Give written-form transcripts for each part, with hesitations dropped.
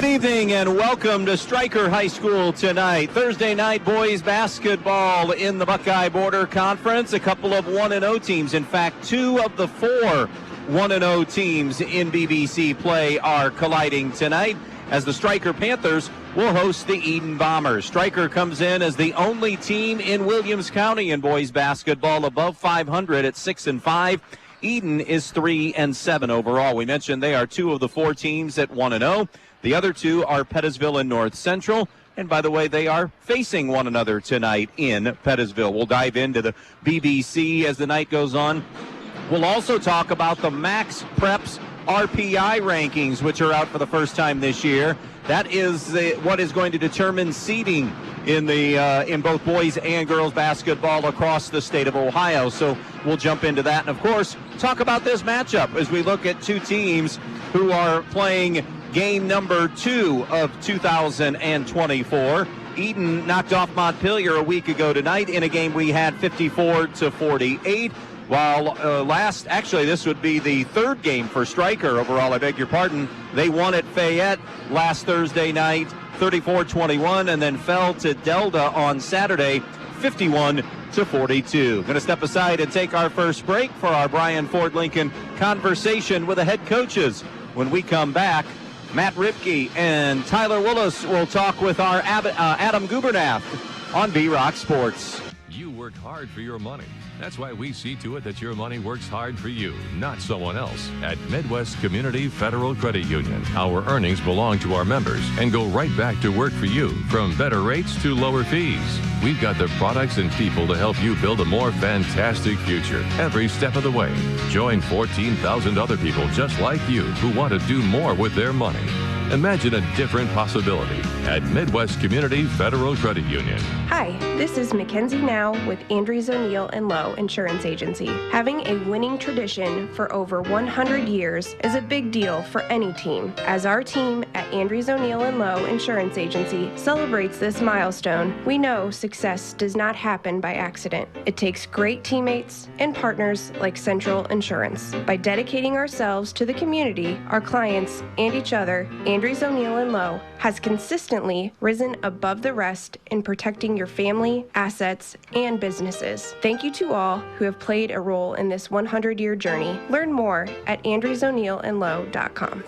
Good evening and welcome to Stryker High School tonight. Thursday night boys basketball in the Buckeye Border Conference. A couple of 1-0 teams. In fact, 2 of the 4 1-0 teams in BBC play are colliding tonight as the Stryker Panthers will host the Edon Bombers. Stryker comes in as the only team in Williams County in boys basketball above 500 at 6-5. Edon is 3-7 overall. We mentioned they are 2 of the 4 teams at 1-0. The other 2 are Pettisville and North Central. And by the way, they are facing one another tonight in Pettisville. We'll dive into the BBC as the night goes on. We'll also talk about the Max Preps RPI rankings, which are out for the first time this year. That is what is going to determine seeding in both boys and girls basketball across the state of Ohio. So we'll jump into that. And, of course, talk about this matchup as we look at 2 teams who are playing game number 2 of 2024. Edon knocked off Montpelier a week ago tonight in a game we had 54-48. While this would be the 3rd game for Stryker overall, I beg your pardon. They won at Fayette last Thursday night, 34-21, and then fell to Delta on Saturday, 51-42. Going to step aside and take our first break for our Brian Ford Lincoln conversation with the head coaches. When we come back, Matt Ripke and Tyler Willis will talk with our Adam Gubernath on B-Rock Sports. You work hard for your money. That's why we see to it that your money works hard for you, not someone else. At Midwest Community Federal Credit Union, our earnings belong to our members and go right back to work for you, from better rates to lower fees. We've got the products and people to help you build a more fantastic future every step of the way. Join 14,000 other people just like you who want to do more with their money. Imagine a different possibility at Midwest Community Federal Credit Union. Hi, this is Mackenzie Now with Andrews O'Neill & Lowe Insurance Agency. Having a winning tradition for over 100 years is a big deal for any team. As our team at Andrews O'Neill & Lowe Insurance Agency celebrates this milestone, we know success does not happen by accident. It takes great teammates and partners like Central Insurance. By dedicating ourselves to the community, our clients, and each other, Andrews O'Neill & Lowe has consistently risen above the rest in protecting your family, assets, and businesses. Thank you to all who have played a role in this 100-year journey. Learn more at andrewsoneillandlowe.com.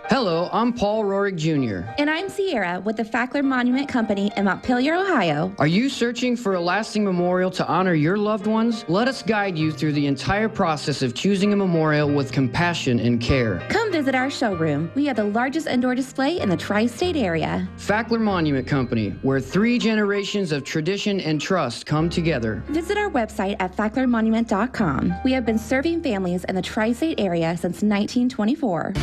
Hello, I'm Paul Rorig Jr. And I'm Sierra with the Fackler Monument Company in Montpelier, Ohio. Are you searching for a lasting memorial to honor your loved ones? Let us guide you through the entire process of choosing a memorial with compassion and care. Come visit our showroom. We have the largest indoor display in the tri-state area. Fackler Monument Company, where 3 generations of tradition and trust come together. Visit our website at facklermonument.com. We have been serving families in the tri-state area since 1924.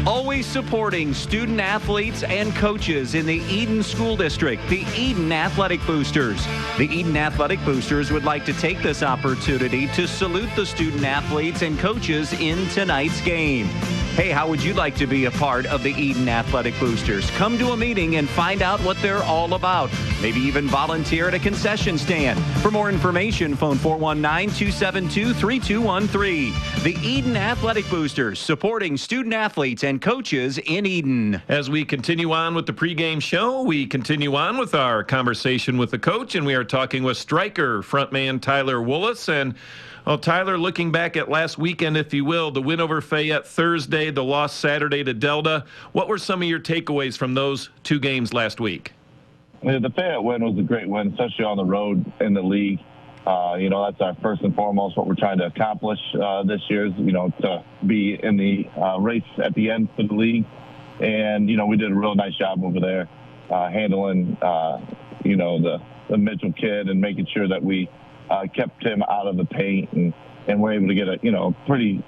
Always supporting student athletes and coaches in the Edon School District, the Edon Athletic Boosters. The Edon Athletic Boosters would like to take this opportunity to salute the student athletes and coaches in tonight's game. Hey, how would you like to be a part of the Edon Athletic Boosters? Come to a meeting and find out what they're all about. Maybe even volunteer at a concession stand. For more information, phone 419-272-3213. The Edon Athletic Boosters, supporting student athletes and coaches in Edon. As we continue on with the pregame show, we continue on with our conversation with the coach, and we are talking with Stryker frontman Tyler Willis. And Tyler, looking back at last weekend, if you will, the win over Fayette Thursday, the loss Saturday to Delta, what were some of your takeaways from those 2 games last week? The Fayette win was a great win, especially on the road in the league. That's our first and foremost what we're trying to accomplish this year is, to be in the race at the end for the league. And, we did a real nice job over there handling, the Mitchell kid and making sure that we kept him out of the paint and we're able to get a, pretty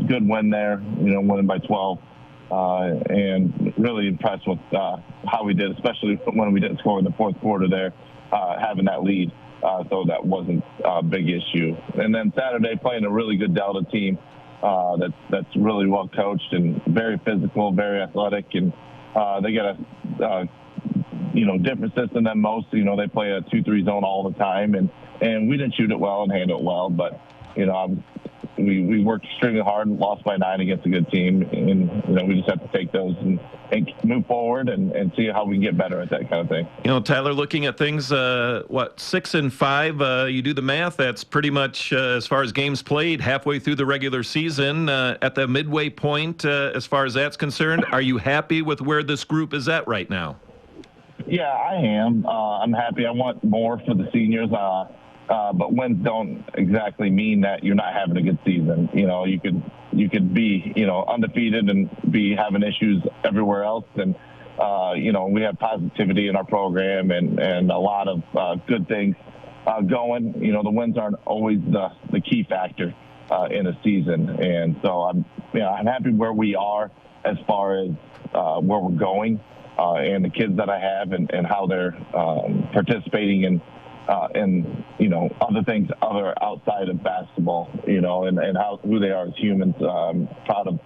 good win there, winning by 12. And really impressed with how we did, especially when we didn't score in the fourth quarter there, having that lead. So that wasn't a big issue. And then Saturday, playing a really good Delta team that's really well coached and very physical, very athletic. And they got a different system than most. They play a 2-3 zone all the time. And we didn't shoot it well and handle it well. But, we worked extremely hard and lost by 9 against a good team. And, we just have to take those and forward and see how we can get better at that kind of thing. You know, Tyler, looking at things, 6-5, you do the math, that's pretty much, as far as games played, halfway through the regular season, at the midway point, as far as that's concerned. Are you happy with where this group is at right now? Yeah, I am. I'm happy. I want more for the seniors. But wins don't exactly mean that you're not having a good season. You know, you could be, undefeated and be having issues everywhere else. And, we have positivity in our program and a lot of good things going. You know, the wins aren't always the key factor in a season. And so I'm happy where we are as far as where we're going and the kids that I have and how they're participating in other things other outside of basketball, and who they are as humans. Proud of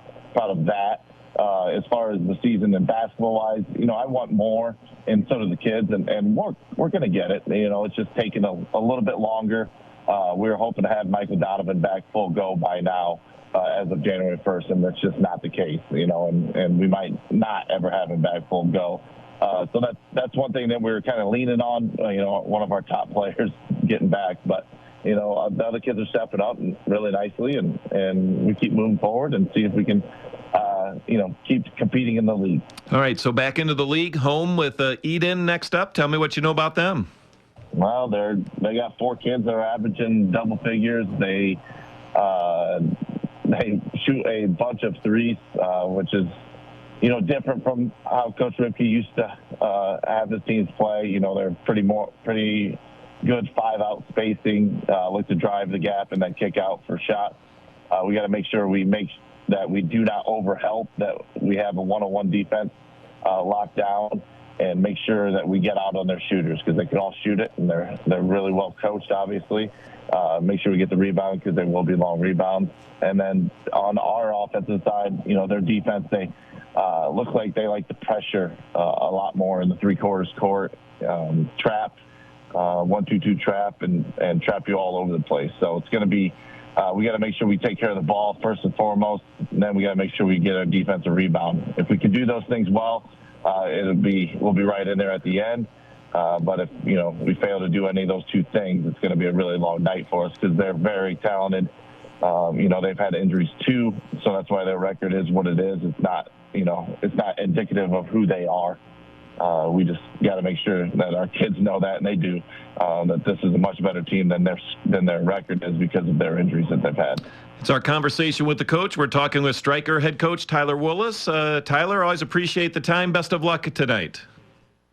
that. As far as the season and basketball-wise, I want more, and so do the kids, and we're going to get it. It's just taking a little bit longer. We were hoping to have Michael Donovan back full go by now as of January 1st, and that's just not the case, and we might not ever have him back full go. So that's one thing that we were kind of leaning on, one of our top players getting back. But, the other kids are stepping up really nicely, and we keep moving forward and see if we can, keep competing in the league. All right, so back into the league, home with Edon next up. Tell me what you know about them. Well, they got 4 kids that are averaging double figures. They shoot a bunch of threes, which is, different from how Coach Ripke used to have his teams play. They're pretty good 5-out spacing, like to drive the gap and then kick out for shots. We got to make sure that we do not overhelp, that we have a one-on-one defense locked down, and make sure that we get out on their shooters because they can all shoot it, and they're really well coached, obviously. Make sure we get the rebound because they will be long rebounds. And then on our offensive side, their defense, they look like they like to pressure a lot more in the three-quarters court, trap, 1-2-2 trap, and trap you all over the place. So it's going to be we got to make sure we take care of the ball first and foremost, and then we got to make sure we get our defensive rebound. If we can do those things well, we'll be right in there at the end. But if we fail to do any of those two things, it's going to be a really long night for us because they're very talented. They've had injuries too, so that's why their record is what it is. It's not indicative of who they are. We just got to make sure that our kids know that, and they do, that this is a much better team than their record is because of their injuries that they've had. It's our conversation with the coach. We're talking with Stryker head coach Tyler Willis. Tyler, always appreciate the time. Best of luck tonight.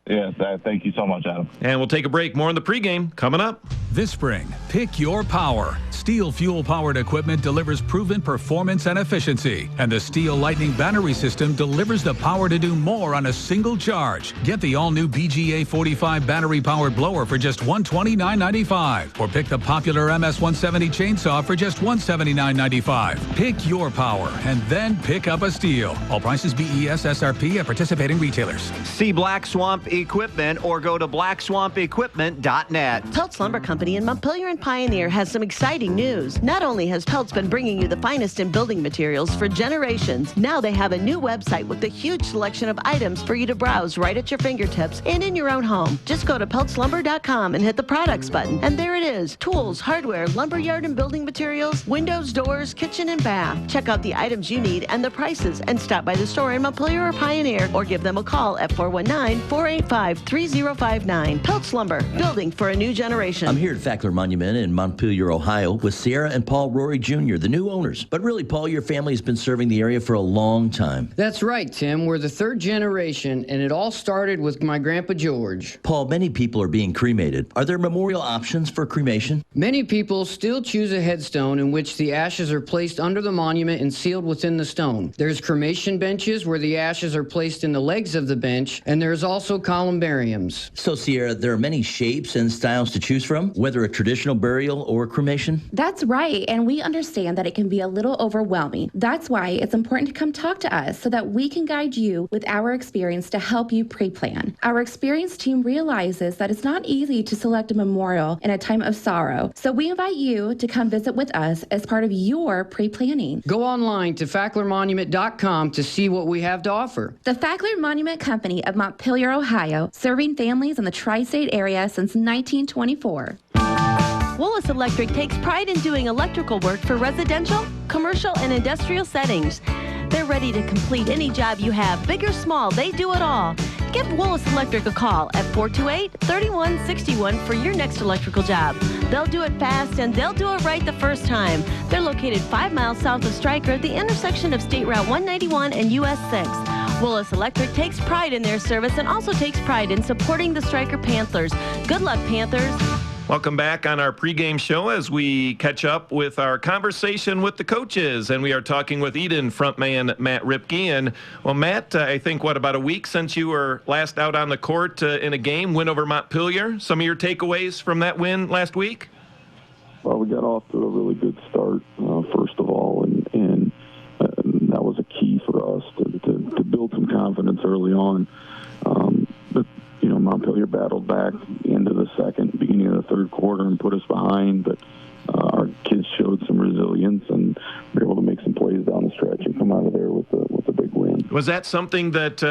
Yes, thank you so much, Adam. And we'll take a break. More in the pregame coming up. This spring, pick your power. Steel fuel-powered equipment delivers proven performance and efficiency. And the Steel Lightning battery system delivers the power to do more on a single charge. Get the all-new BGA 45 battery-powered blower for just $129.95. Or pick the popular MS-170 chainsaw for just $179.95. Pick your power and then pick up a Steel. All prices BES SRP at participating retailers. See Black Swamp Equipment or go to blackswampequipment.net. Peltz Lumber Company in Montpelier and Pioneer has some exciting news. Not only has Peltz been bringing you the finest in building materials for generations, now they have a new website with a huge selection of items for you to browse right at your fingertips and in your own home. Just go to peltzlumber.com and hit the products button, and there it is. Tools, hardware, lumberyard and building materials, windows, doors, kitchen and bath. Check out the items you need and the prices, and stop by the store in Montpelier or Pioneer, or give them a call at 419-485-3059. Peltz Lumber, building for a new generation. I'm here at Fackler Monument in Montpelier, Ohio, with Sierra and Paul Rory Jr., the new owners. But really, Paul, your family has been serving the area for a long time. That's right, Tim. We're the 3rd generation, and it all started with my Grandpa George. Paul, many people are being cremated. Are there memorial options for cremation? Many people still choose a headstone in which the ashes are placed under the monument and sealed within the stone. There's cremation benches where the ashes are placed in the legs of the bench, and there's also columbariums. So, Sierra, there are many shapes and styles to choose from, whether a traditional burial or cremation? That's right, and we understand that it can be a little overwhelming. That's why it's important to come talk to us so that we can guide you with our experience to help you pre-plan. Our experienced team realizes that it's not easy to select a memorial in a time of sorrow, so we invite you to come visit with us as part of your pre-planning. Go online to facklermonument.com to see what we have to offer. The Fackler Monument Company of Montpelier, Ohio, serving families in the tri-state area since 1924. Willis Electric takes pride in doing electrical work for residential, commercial, and industrial settings. They're ready to complete any job you have, big or small, they do it all. Give Willis Electric a call at 428-3161 for your next electrical job. They'll do it fast and they'll do it right the first time. They're located 5 miles south of Stryker at the intersection of State Route 191 and US 6. Willis Electric takes pride in their service and also takes pride in supporting the Stryker Panthers. Good luck, Panthers. Welcome back on our pregame show as we catch up with our conversation with the coaches. And we are talking with Edon frontman Matt Ripke. And, well, Matt, I think, about a week since you were last out on the court in a game, win over Montpelier. Some of your takeaways from that win last week? Well, we got off to a really good start, first of all, and that was a key for us to build some confidence early on. But, you know, Montpelier battled back into the second, beginning of the third quarter and put us behind, but our kids showed some resilience and were able to make some plays down the stretch and come out of there with a big win. Was that something that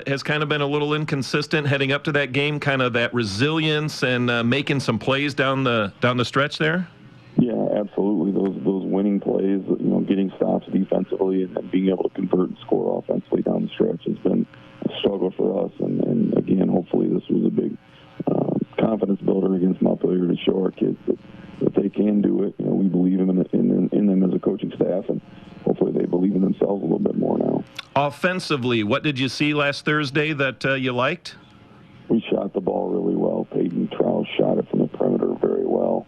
has kind of been a little inconsistent heading up to that game, kind of that resilience and making some plays down the stretch there? Yeah, absolutely. Those winning plays, you know, getting stops defensively and being able to convert and score offensively down the stretch has been a struggle for us. And again, hopefully this was a big confidence builder against Montpelier to show our kids that they can do it. You know, we believe in them as a coaching staff, and hopefully they believe in themselves a little bit more now. Offensively, what did you see last Thursday that you liked? We shot the ball really well. Peyton Trout shot it from the perimeter very well.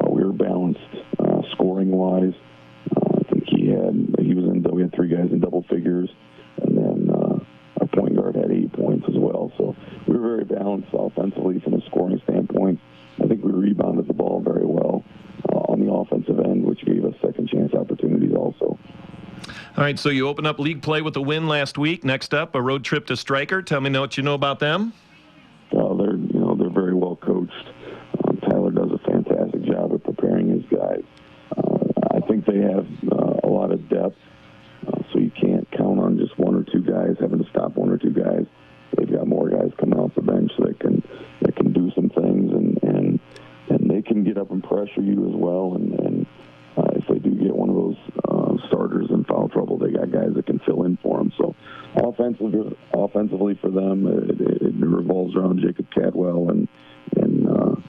We were balanced scoring-wise. I think we had 3 guys in double figures, and then our point guard had 8 points as well. So we were very balanced offensively from a scoring standpoint. I think we rebounded the ball very well on the offensive end, which gave us second chance opportunities also. All right, so you opened up league play with a win last week. Next up, a road trip to Stryker. Tell me what you know about them. They're very well coached. Tyler does a fantastic job of preparing his guys. I think they have a lot of depth, so you can't count on just 1 or 2 guys having to stop 1 or 2 guys. They've got more guys coming off the bench that can do some things, and they can get up and pressure you as well. And if they do get one of those starters in foul trouble, they got guys that can fill in for them. So offensively for them, it revolves around Jacob Cadwell and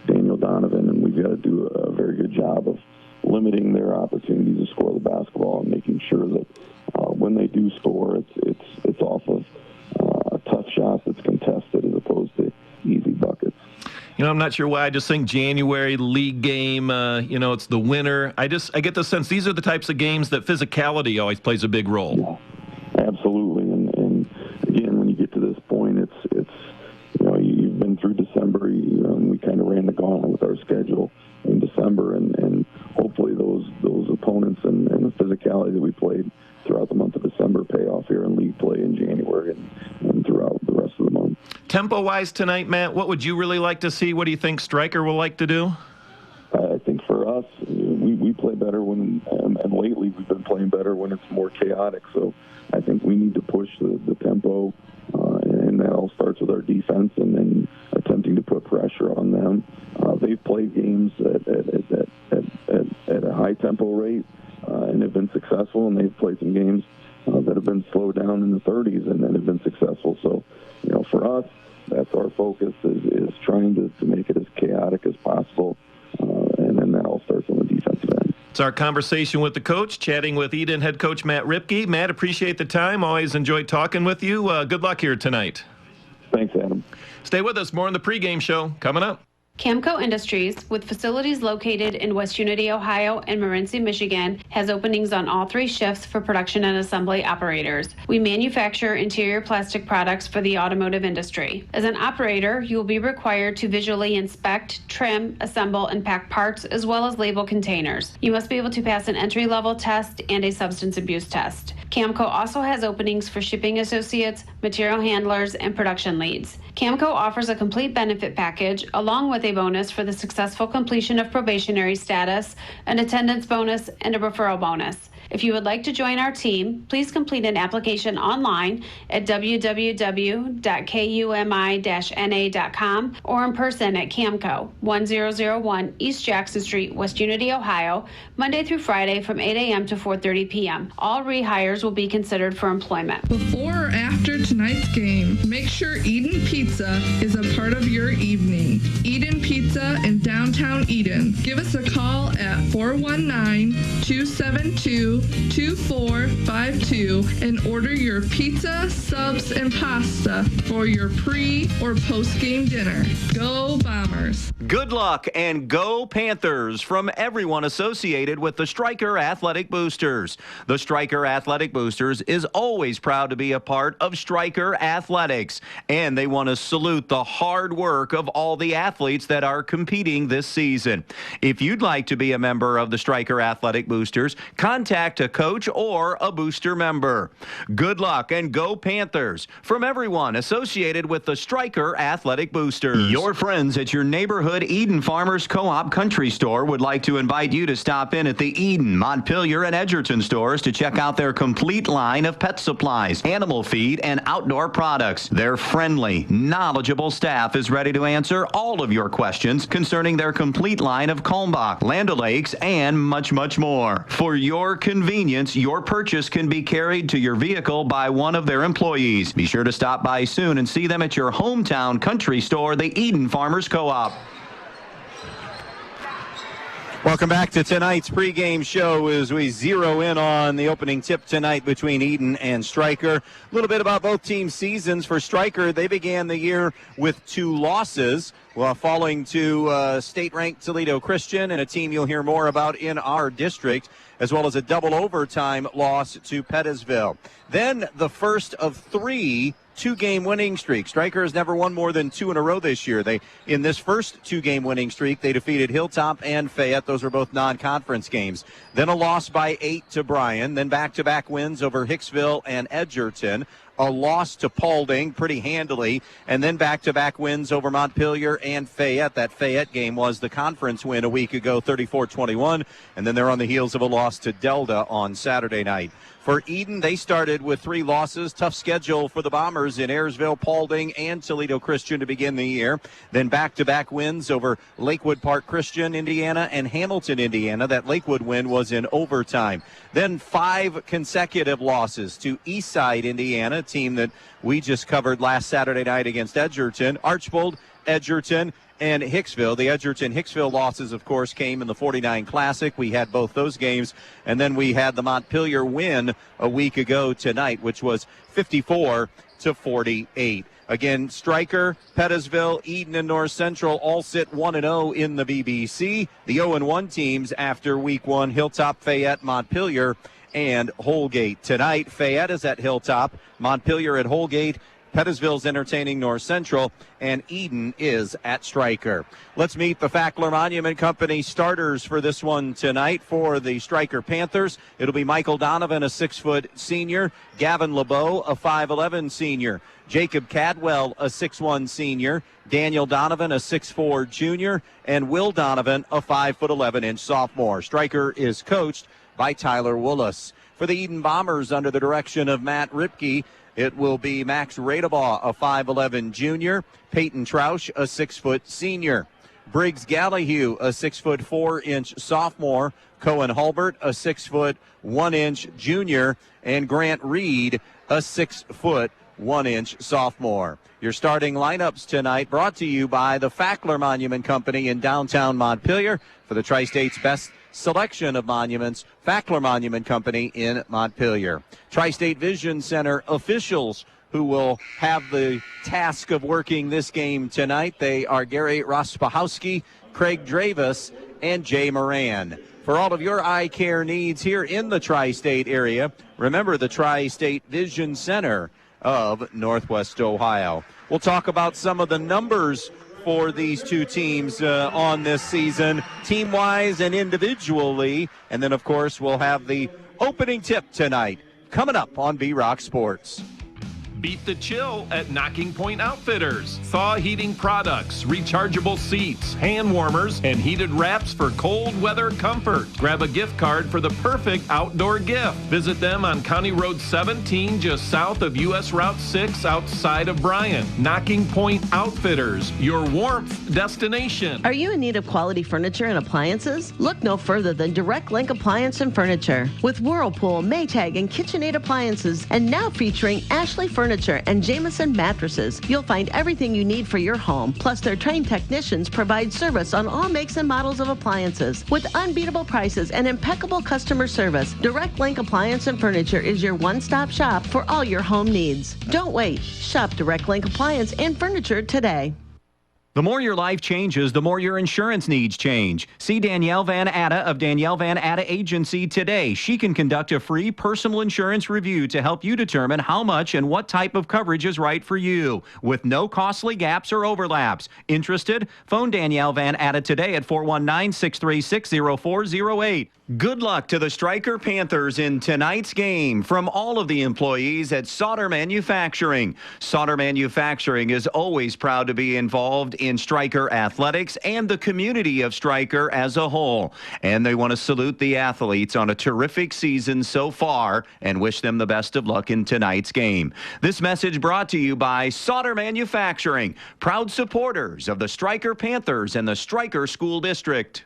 Daniel Donovan, and we've got to do a very good job of limiting their opportunities to score the basketball and making sure that when they do score, it's off of a tough shot that's contested as opposed to easy buckets. You know, I'm not sure why. I just think January league game, it's the winter. I get the sense these are the types of games that physicality always plays a big role. Yeah, absolutely. And again, when you get to this point, it's you've been through December, and we kind of ran the gauntlet with our schedule in December, and hopefully those opponents and the physicality that we played throughout the month of December pay off here in league play in January and throughout the rest of the month. Tempo-wise tonight, Matt, what would you really like to see? What do you think Stryker will like to do? I think for us, we play better when, and lately we've been playing better when it's more chaotic. So I think we need to push the tempo, and that all starts with our defense and then attempting to put pressure on them. They've played games at a high tempo rate and have been successful, and they've played some games that have been slowed down in the 30s and then have been successful. So, for us, that's our focus is trying to make it as chaotic as possible, and then that all starts on the defensive end. It's our conversation with the coach, chatting with Edon head coach Matt Ripke. Matt, appreciate the time. Always enjoyed talking with you. Good luck here tonight. Thanks, Adam. Stay with us. More on the pregame show coming up. Camco Industries, with facilities located in West Unity, Ohio and Morenci, Michigan, has openings on all 3 shifts for production and assembly operators. We manufacture interior plastic products for the automotive industry. As an operator, you will be required to visually inspect, trim, assemble, and pack parts as well as label containers. You must be able to pass an entry-level test and a substance abuse test. Camco also has openings for shipping associates, material handlers, and production leads. Camco offers a complete benefit package along with a bonus for the successful completion of probationary status, an attendance bonus, and a referral bonus. If you would like to join our team, please complete an application online at www.kumi-na.com or in person at Camco, 1001 East Jackson Street, West Unity, Ohio, Monday through Friday from 8 a.m. to 4:30 p.m. All rehires will be considered for employment. Before or after tonight's game, make sure Edon Pizza is a part of your evening. Edon Pizza in downtown Edon. Give us a call at 419-272-2452 and order your pizza, subs, and pasta for your pre- or post-game dinner. Go Bombers! Good luck and go Panthers from everyone associated with the Stryker Athletic Boosters. The Stryker Athletic Boosters is always proud to be a part of Stryker Athletics, and they want to salute the hard work of all the athletes that are competing this season. If you'd like to be a member of the Stryker Athletic Boosters, contact a coach or a booster member. Good luck and go Panthers from everyone associated with the Stryker Athletic Boosters. Your friends at your neighborhood Edon Farmers Co-op Country Store would like to invite you to stop in at the Edon, Montpelier, and Edgerton stores to check out their complete line of pet supplies, animal feed, and outdoor products. Their friendly, knowledgeable staff is ready to answer all of your questions concerning their complete line of Kalmbach, Land O'Lakes, and much, much more. For your convenience, your purchase can be carried to your vehicle by one of their employees. Be sure to stop by soon and see them at your hometown country store, the Edon Farmers Co-op. Welcome back to tonight's pregame show as we zero in on the opening tip tonight between Edon and Stryker. A little bit about both teams' seasons. For Stryker, they began the year with 2 losses, falling to state-ranked Toledo Christian and a team you'll hear more about in our district, as well as a double overtime loss to Pettisville. Then the first of 3 2-game winning streak. Stryker has never won more than 2 in a row this year. In this first 2-game winning streak, they defeated Hilltop and Fayette. Those were both non-conference games. Then a loss by 8 to Bryan. Then back-to-back wins over Hicksville and Edgerton. A loss to Paulding pretty handily, and then back-to-back wins over Montpelier and Fayette. That Fayette game was the conference win a week ago, 34-21, and then they're on the heels of a loss to Delta on Saturday night. For Edon, they started with 3 losses. Tough schedule for the Bombers in Ayersville, Paulding, and Toledo Christian to begin the year. Then back-to-back wins over Lakewood Park Christian, Indiana, and Hamilton, Indiana. That Lakewood win was in overtime. Then 5 consecutive losses to Eastside, Indiana, a team that we just covered last Saturday night against Edgerton. Archbold, Edgerton, and Hicksville. The Edgerton-Hicksville losses, of course, came in the 49 Classic. We had both those games. And then we had the Montpelier win a week ago tonight, which was 54-48. Again, Stryker, Pettisville, Edon, and North Central all sit 1-0 in the BBC. The 0-1 teams after week 1, Hilltop, Fayette, Montpelier, and Holgate. Tonight, Fayette is at Hilltop, Montpelier at Holgate, Pettisville's entertaining North Central, and Edon is at Stryker. Let's meet the Fackler Monument Company starters for this one tonight. For the Stryker Panthers, it'll be Michael Donovan, a 6-foot senior, Gavin LeBeau, a 5'11 senior, Jacob Cadwell, a 6'1 senior, Daniel Donovan, a 6'4 junior, and Will Donovan, a 5'11" sophomore. Stryker is coached by Tyler Woolas. For the Edon Bombers, under the direction of Matt Ripke, it will be Max Radebaugh, a 5'11 junior, Peyton Troush, a 6-foot senior, Briggs Gallahue, a 6'4" sophomore, Cohen Hulbert, a 6'1" junior, and Grant Reed, a 6'1" sophomore. Your starting lineups tonight brought to you by the Fackler Monument Company in downtown Montpelier. For the Tri-State's best selection of monuments, Fackler Monument Company in Montpelier. Tri-State Vision Center officials who will have the task of working this game tonight. They are Gary Rospahowski, Craig Dravis, and Jay Moran. For all of your eye care needs here in the tri-state area, remember the Tri-State Vision Center of Northwest Ohio. We'll talk about some of the numbers for these two teams on this season, team-wise and individually. And then, of course, we'll have the opening tip tonight coming up on B-Rock Sports. Beat the chill at Knocking Point Outfitters. Thaw heating products, rechargeable seats, hand warmers, and heated wraps for cold weather comfort. Grab a gift card for the perfect outdoor gift. Visit them on County Road 17, just south of U.S. Route 6, outside of Bryan. Knocking Point Outfitters, your warmth destination. Are you in need of quality furniture and appliances? Look no further than Direct Link Appliance and Furniture. With Whirlpool, Maytag, and KitchenAid appliances, and now featuring Ashley Furniture and Jameson mattresses, you'll find everything you need for your home. Plus, their trained technicians provide service on all makes and models of appliances. With unbeatable prices and impeccable customer service, Direct Link Appliance and Furniture is your one-stop shop for all your home needs. Don't wait. Shop Direct Link Appliance and Furniture today. The more your life changes, the more your insurance needs change. See Danielle Van Atta of Danielle Van Atta Agency today. She can conduct a free personal insurance review to help you determine how much and what type of coverage is right for you, with no costly gaps or overlaps. Interested? Phone Danielle Van Atta today at 419-636-0408. Good luck to the Stryker Panthers in tonight's game from all of the employees at Sauter Manufacturing. Sauter Manufacturing is always proud to be involved in Stryker athletics and the community of Stryker as a whole. And they want to salute the athletes on a terrific season so far and wish them the best of luck in tonight's game. This message brought to you by Sauter Manufacturing, proud supporters of the Stryker Panthers and the Stryker School District.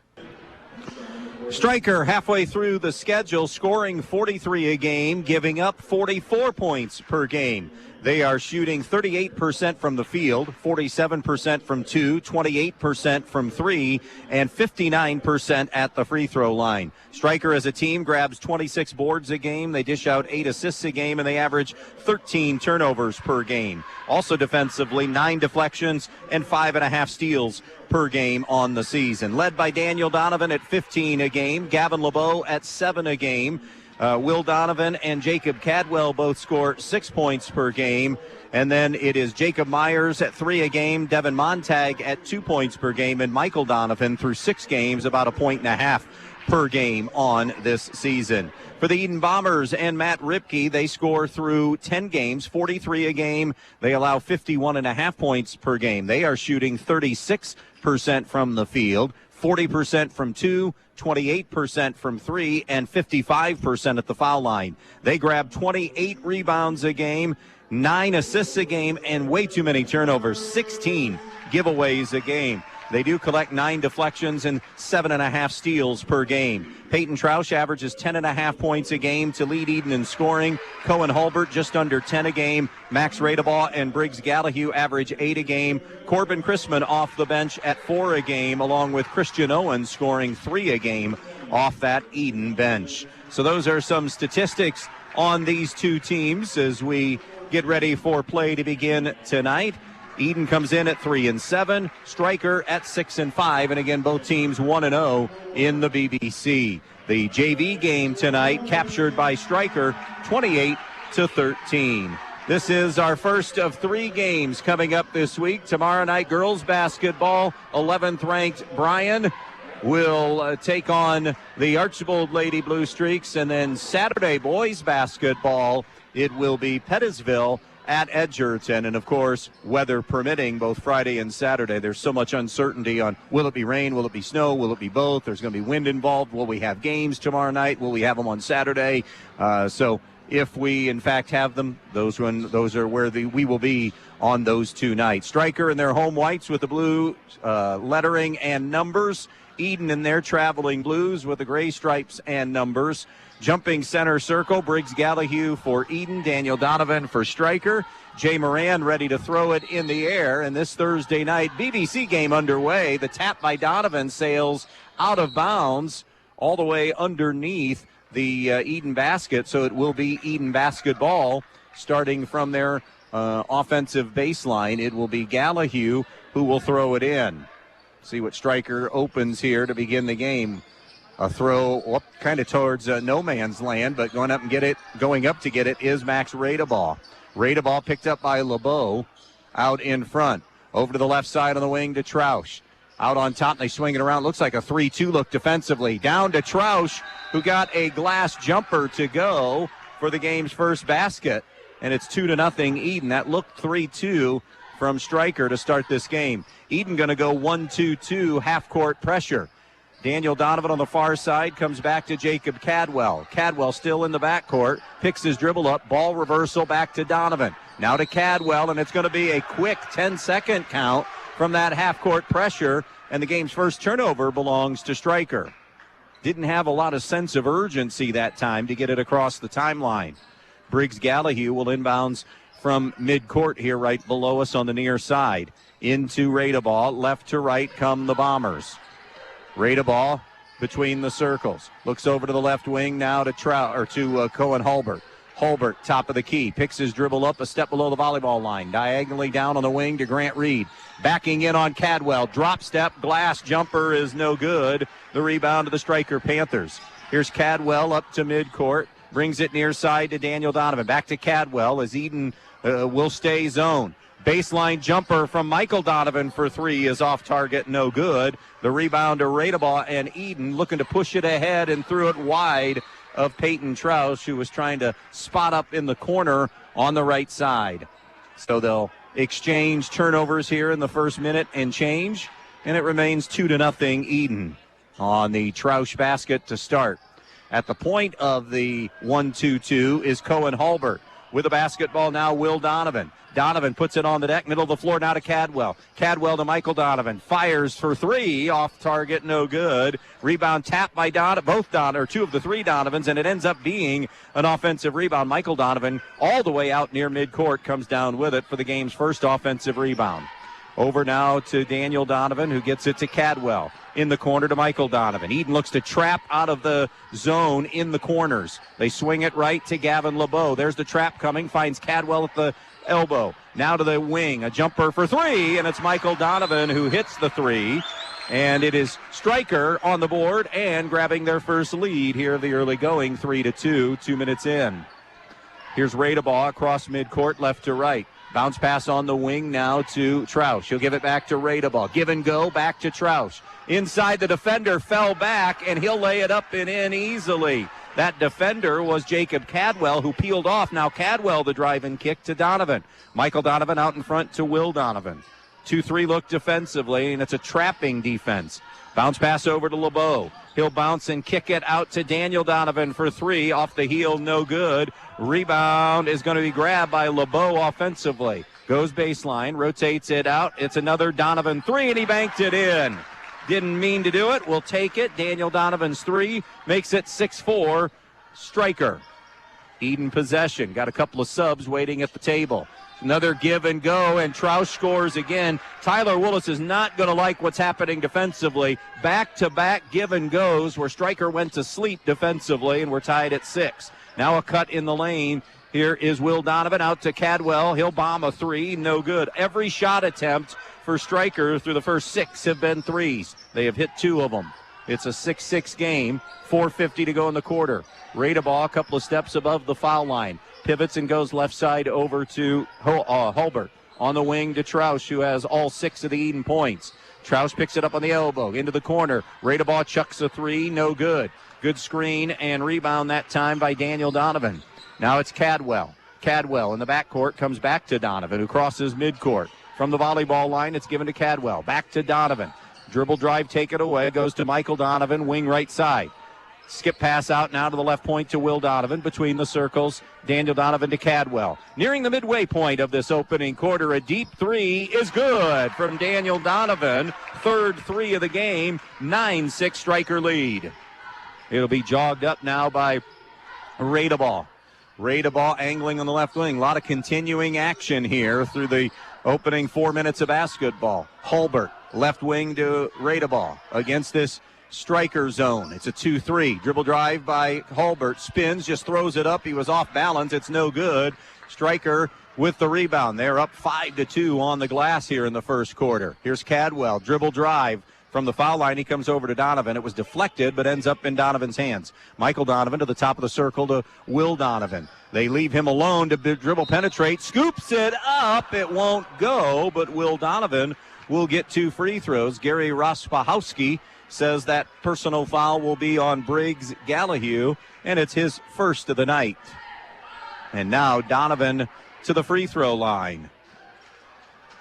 Stryker halfway through the schedule, scoring 43 a game, giving up 44 points per game. They are shooting 38% from the field, 47% from 2, 28% from 3, and 59% at the free throw line. Stryker as a team grabs 26 boards a game. They dish out 8 assists a game, and they average 13 turnovers per game. Also defensively, 9 deflections and 5.5 steals per game on the season. Led by Daniel Donovan at 15 a game, Gavin LeBeau at 7 a game. Will Donovan and Jacob Cadwell both score 6 points per game. And then it is Jacob Myers at 3 a game, Devin Montag at 2 points per game, and Michael Donovan through 6 games, about 1.5 points per game on this season. For the Edon Bombers and Matt Ripke, they score through 10 games, 43 a game. They allow 51.5 points per game. They are shooting 36% from the field, 40% from 2, 28% from 3, and 55% at the foul line. They grab 28 rebounds a game, 9 assists a game, and way too many turnovers, 16 giveaways a game. They do collect 9 deflections and 7.5 steals per game. Peyton Troush averages 10.5 points a game to lead Edon in scoring. Cohen Hulbert just under 10 a game. Max Radebaugh and Briggs Gallahue average 8 a game. Corbin Chrisman off the bench at 4 a game, along with Christian Owens scoring 3 a game off that Edon bench. So those are some statistics on these two teams as we get ready for play to begin tonight. Edon comes in at 3-7, Stryker at 6-5, and again, both teams 1-0 in the BBC. The JV game tonight captured by Stryker, 28-13. This is our first of 3 games coming up this week. Tomorrow night, girls basketball, 11th-ranked Bryan will take on the Archibald Lady Blue Streaks, and then Saturday, boys basketball, it will be Pettisville at Edgerton, and of course, weather permitting, both Friday and Saturday. There's so much uncertainty on will it be rain, will it be snow, will it be both? There's going to be wind involved. Will we have games tomorrow night? Will we have them on Saturday? So if we in fact have them, those are where we will be on those 2 nights. Stryker in their home whites with the blue lettering and numbers. Edon in their traveling blues with the gray stripes and numbers. Jumping center circle, Briggs Gallahue for Edon, Daniel Donovan for Stryker. Jay Moran ready to throw it in the air. And this Thursday night BBC game underway. The tap by Donovan sails out of bounds all the way underneath the Edon basket. So it will be Edon basketball starting from their offensive baseline. It will be Gallahue who will throw it in. See what Stryker opens here to begin the game. A throw kind of towards no man's land, but going up to get it is Max Radeball. Radeball picked up by LeBeau out in front. Over to the left side on the wing to Troush. Out on top, they swing it around. Looks like a 3-2 look defensively. Down to Troush, who got a glass jumper to go for the game's first basket. And it's 2-0 Edon. That looked 3-2 from Stryker to start this game. Edon going to go 1-2-2 half-court pressure. Daniel Donovan on the far side comes back to Jacob Cadwell. Cadwell still in the backcourt, picks his dribble up, ball reversal back to Donovan. Now to Cadwell, and it's going to be a quick 10-second count from that half-court pressure, and the game's first turnover belongs to Stryker. Didn't have a lot of sense of urgency that time to get it across the timeline. Briggs Gallahue will inbounds from midcourt here right below us on the near side. Into Radeball, left to right come the Bombers. Radeball between the circles. Looks over to the left wing now to Cohen Hulbert. Hulbert, top of the key, picks his dribble up a step below the volleyball line. Diagonally down on the wing to Grant Reed. Backing in on Cadwell. Drop step, glass jumper is no good. The rebound to the Stryker Panthers. Here's Cadwell up to midcourt. Brings it near side to Daniel Donovan. Back to Cadwell as Edon will stay zone. Baseline jumper from Michael Donovan for three is off target, no good. The rebound to Radeball, and Edon looking to push it ahead and threw it wide of Peyton Troush, who was trying to spot up in the corner on the right side. So they'll exchange turnovers here in the first minute and change, and it remains 2-0 Edon on the Troush basket to start. At the point of the 1-2-2 is Cohen Hulbert. With the basketball now, Will Donovan. Donovan puts it on the deck, middle of the floor now to Cadwell. Cadwell to Michael Donovan. Fires for three, off target, no good. Rebound tapped by two of the three Donovans, and it ends up being an offensive rebound. Michael Donovan, all the way out near midcourt, comes down with it for the game's first offensive rebound. Over now to Daniel Donovan, who gets it to Cadwell. In the corner to Michael Donovan. Edon looks to trap out of the zone in the corners. They swing it right to Gavin LeBeau. There's the trap coming. Finds Cadwell at the elbow. Now to the wing. A jumper for three, and it's Michael Donovan who hits the three. And it is Stryker on the board and grabbing their first lead here of the early going, 3-2, 2 minutes in. Here's Radeball across midcourt, left to right. Bounce pass on the wing now to Troush. He'll give it back to Radeball. Give and go back to Troush. Inside the defender, fell back, and he'll lay it up and in easily. That defender was Jacob Cadwell, who peeled off. Now Cadwell, the drive and kick to Donovan. Michael Donovan out in front to Will Donovan. 2-3 look defensively, and it's a trapping defense. Bounce pass over to LeBeau. He'll bounce and kick it out to Daniel Donovan for three. Off the heel, no good. Rebound is going to be grabbed by LeBeau offensively. Goes baseline, rotates it out. It's another Donovan three, and he banked it in. Didn't mean to do it. We'll take it. Daniel Donovan's three makes it 6-4 Stryker. Edon possession. Got a couple of subs waiting at the table. Another give and go, and Troush scores again. Tyler Willis is not going to like what's happening defensively. Back-to-back give and goes where Stryker went to sleep defensively, and we're tied at 6. Now a cut in the lane. Here is Will Donovan out to Cadwell. He'll bomb a three. No good. Every shot attempt for Stryker through the first 6 have been threes. They have hit 2 of them. It's a 6-6 game. 4:50 to go in the quarter. Radeball a couple of steps above the foul line. Pivots and goes left side over to Hulbert. On the wing to Troush, who has all 6 of the Edon points. Troush picks it up on the elbow, into the corner. Radeball chucks a three, no good. Good screen and rebound that time by Daniel Donovan. Now it's Cadwell. Cadwell in the backcourt comes back to Donovan, who crosses midcourt. From the volleyball line, it's given to Cadwell. Back to Donovan. Dribble drive, take it away. Goes to Michael Donovan, wing right side. Skip pass out now to the left point to Will Donovan. Between the circles, Daniel Donovan to Cadwell. Nearing the midway point of this opening quarter, a deep three is good from Daniel Donovan. Third three of the game, 9-6 Stryker lead. It'll be jogged up now by Radeball. Radeball angling on the left wing. A lot of continuing action here through the opening 4 minutes of basketball. Hulbert, left wing to Radeball against this Stryker zone. It's a 2-3. Dribble drive by Hulbert. Spins, just throws it up. He was off balance. It's no good. Stryker with the rebound. They're up 5-2 on the glass here in the first quarter. Here's Cadwell, dribble drive from the foul line. He comes over to Donovan. It was deflected, but ends up in Donovan's hands. Michael Donovan to the top of the circle to Will Donovan. They leave him alone to dribble penetrate. Scoops it up. It won't go, but Will Donovan will get 2 free throws. Gary Rospahowski says that personal foul will be on Briggs Gallahue, and it's his first of the night. And now Donovan to the free throw line.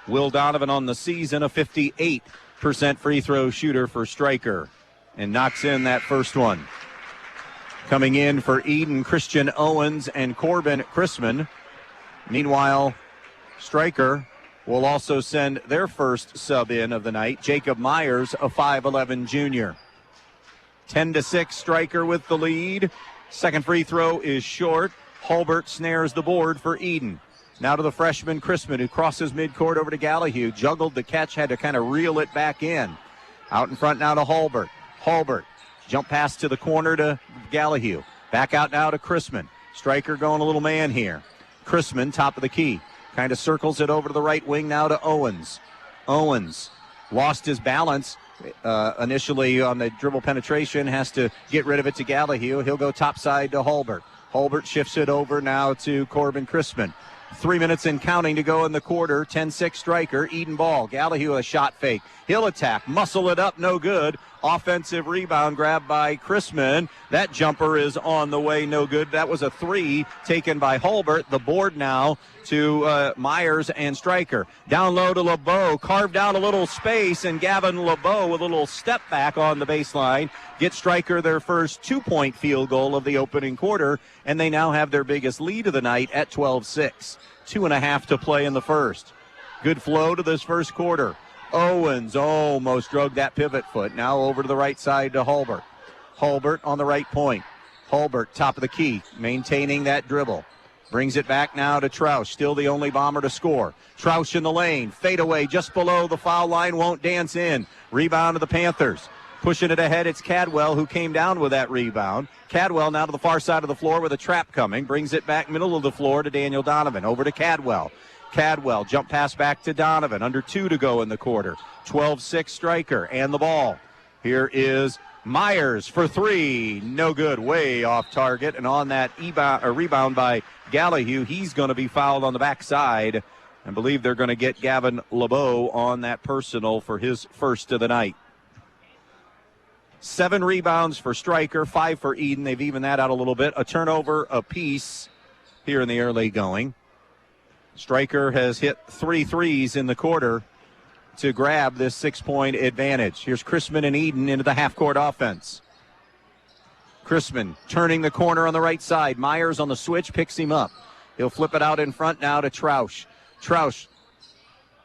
Will Donovan on the season, a 58% free throw shooter for Stryker, and knocks in that first one. Coming in for Edon, Christian Owens and Corbin Chrisman. Meanwhile, Stryker will also send their first sub in of the night, Jacob Myers, a 5'11 junior. 10-6, Stryker with the lead. Second free throw is short. Hulbert snares the board for Edon. Now to the freshman Chrisman, who crosses midcourt over to Gallahue. Juggled the catch, had to kind of reel it back in. Out in front now to Hulbert. Hulbert, jump pass to the corner to Gallahue. Back out now to Chrisman. Stryker going a little man here. Chrisman, top of the key. Kind of circles it over to the right wing now to Owens. Owens lost his balance initially on the dribble penetration. Has to get rid of it to Gallahue. He'll go topside to Hulbert. Hulbert shifts it over now to Corbin Chrisman. 3 minutes and counting to go in the quarter. 10-6 Stryker. Edon ball. Gallahue a shot fake. He'll attack. Muscle it up. No good. Offensive rebound grab by Chrisman. That jumper is on the way. No good. That was a 3 taken by Hulbert. The board now to Myers and Stryker. Down low to LeBeau. Carved out a little space, and Gavin LeBeau with a little step back on the baseline gets Stryker their first 2-point field goal of the opening quarter, and they now have their biggest lead of the night at 12-6. 2.5 to play in the first. Good flow to this first quarter. Owens almost drug that pivot foot. Now over to the right side to Hulbert. Hulbert on the right point. Hulbert, top of the key, maintaining that dribble. Brings it back now to Troush, still the only Bomber to score. Troush in the lane, fade away just below the foul line, won't dance in. Rebound to the Panthers. Pushing it ahead, it's Cadwell who came down with that rebound. Cadwell now to the far side of the floor with a trap coming. Brings it back middle of the floor to Daniel Donovan. Over to Cadwell. Cadwell, jump pass back to Donovan. Under 2 to go in the quarter. 12-6 Stryker and the ball. Here is Myers for 3. No good. Way off target. And on that rebound by Gallahue, he's going to be fouled on the backside. I believe they're going to get Gavin LeBeau on that personal for his first of the night. 7 rebounds for Stryker, 5 for Edon. They've evened that out a little bit. A turnover apiece here in the early going. Stryker has hit 3 threes in the quarter to grab this 6-point advantage. Here's Chrisman and Edon into the half-court offense. Chrisman turning the corner on the right side. Myers on the switch, picks him up. He'll flip it out in front now to Troush. Troush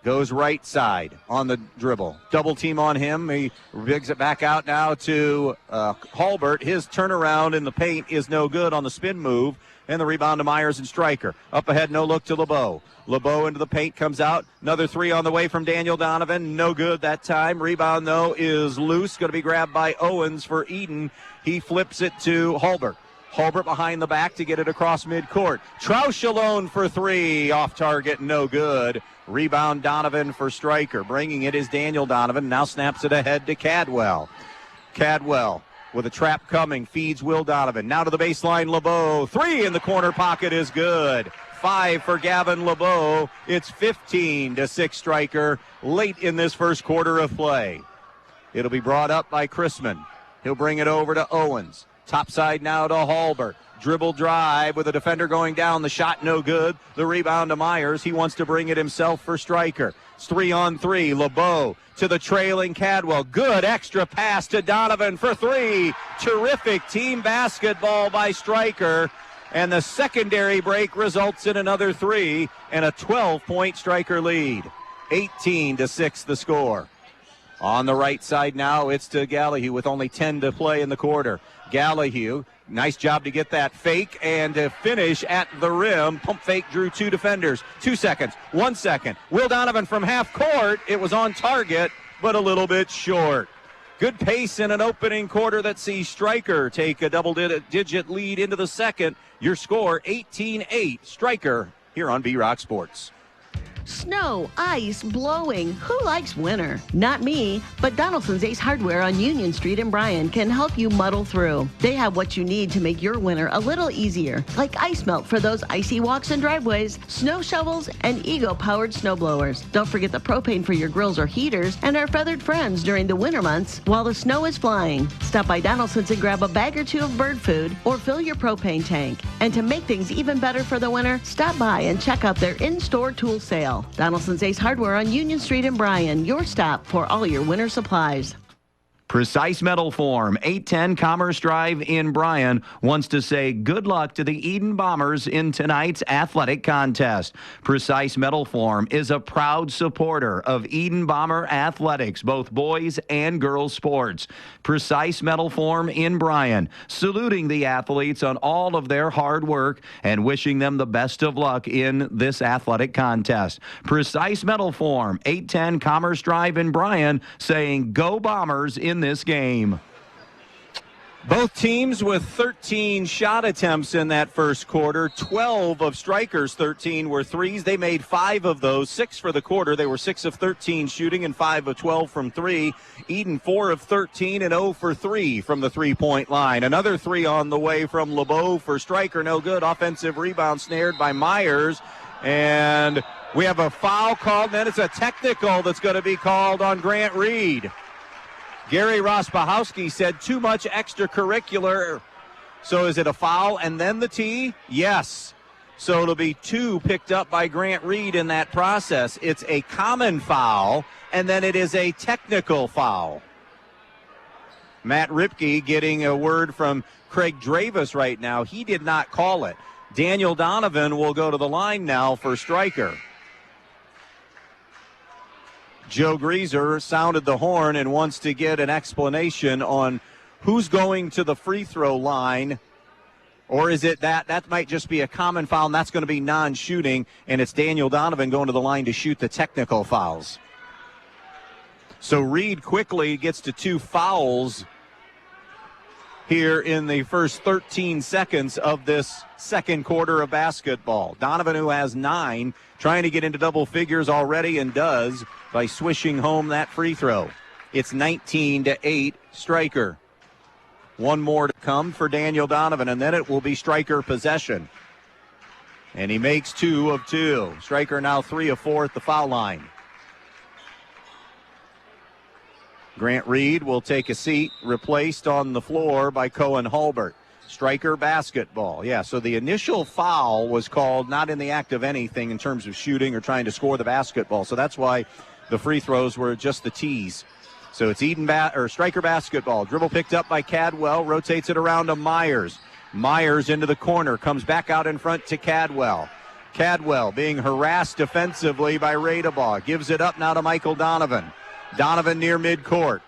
goes right side on the dribble. Double team on him. He rigs it back out now to Hulbert. His turnaround in the paint is no good on the spin move. And the rebound to Myers and Stryker. Up ahead, no look to LeBeau. LeBeau into the paint, comes out. Another 3 on the way from Daniel Donovan. No good that time. Rebound, though, is loose. Going to be grabbed by Owens for Edon. He flips it to Hulbert. Hulbert behind the back to get it across midcourt. Troush alone for 3. Off target, no good. Rebound Donovan for Stryker. Bringing it is Daniel Donovan. Now snaps it ahead to Cadwell. Cadwell with a trap coming, feeds Will Donovan. Now to the baseline, LeBeau. 3 in the corner pocket is good. 5 for Gavin LeBeau. It's 15-6 Stryker late in this first quarter of play. It'll be brought up by Chrisman. He'll bring it over to Owens. Topside now to Hulbert. Dribble drive with a defender going down. The shot no good. The rebound to Myers. He wants to bring it himself for Stryker. It's 3-on-3. LeBeau to the trailing Cadwell. Good extra pass to Donovan for 3. Terrific team basketball by Stryker. And the secondary break results in another 3 and a 12-point Stryker lead. 18-6 the score. On the right side now, it's to Gallahue with only 10 to play in the quarter. Gallahue, nice job to get that fake and to finish at the rim. Pump fake drew 2 defenders. 2 seconds, 1 second. Will Donovan from half court. It was on target, but a little bit short. Good pace in an opening quarter that sees Stryker take a double-digit lead into the second. Your score, 18-8. Stryker here on B-Rock Sports. Snow, ice, blowing. Who likes winter? Not me, but Donaldson's Ace Hardware on Union Street in Bryan can help you muddle through. They have what you need to make your winter a little easier, like ice melt for those icy walks and driveways, snow shovels, and Ego-powered snowblowers. Don't forget the propane for your grills or heaters and our feathered friends during the winter months while the snow is flying. Stop by Donaldson's and grab a bag or two of bird food or fill your propane tank. And to make things even better for the winter, stop by and check out their in-store tool sale. Donaldson's Ace Hardware on Union Street in Bryan, your stop for all your winter supplies. Precise Metal Form, 810 Commerce Drive in Bryan, wants to say good luck to the Edon Bombers in tonight's athletic contest. Precise Metal Form is a proud supporter of Edon Bomber athletics, both boys and girls sports. Precise Metal Form in Bryan, saluting the athletes on all of their hard work and wishing them the best of luck in this athletic contest. Precise Metal Form, 810 Commerce Drive in Bryan, saying go Bombers in this game. Both teams with 13 shot attempts in that first quarter. 12 of Stryker's 13 were threes. They made 5 of those, 6 for the quarter. They were 6 of 13 shooting and 5 of 12 from 3. Edon 4 of 13 and 0 for 3 from the three-point line. Another 3 on the way from LeBeau for Stryker. No good. Offensive rebound snared by Myers. And we have a foul called. Then it's a technical that's going to be called on Grant Reed. Gary Rospahowski said too much extracurricular. So is it a foul and then the tee? Yes. So it'll be 2 picked up by Grant Reed in that process. It's a common foul, and then it is a technical foul. Matt Ripke getting a word from Craig Dravis right now. He did not call it. Daniel Donovan will go to the line now for Stryker. Joe Greaser sounded the horn and wants to get an explanation on who's going to the free throw line. Or is it that might just be a common foul, and that's going to be non-shooting, and it's Daniel Donovan going to the line to shoot the technical fouls. So Reed quickly gets to 2 fouls here in the first 13 seconds of this second quarter of basketball. Donovan, who has 9, trying to get into double figures already, and does by swishing home that free throw. It's 19-8 Stryker. 1 more to come for Daniel Donovan, and then it will be Stryker possession. And he makes 2 of 2. Stryker now 3 of 4 at the foul line. Grant Reed will take a seat, replaced on the floor by Cohen Hulbert. Stryker basketball. Yeah, so the initial foul was called not in the act of anything in terms of shooting or trying to score the basketball. So that's why the free throws were just the tees. So it's Stryker basketball. Dribble picked up by Cadwell, rotates it around to Myers. Myers into the corner, comes back out in front to Cadwell. Cadwell being harassed defensively by Radebaugh. Gives it up now to Michael Donovan. Donovan near midcourt.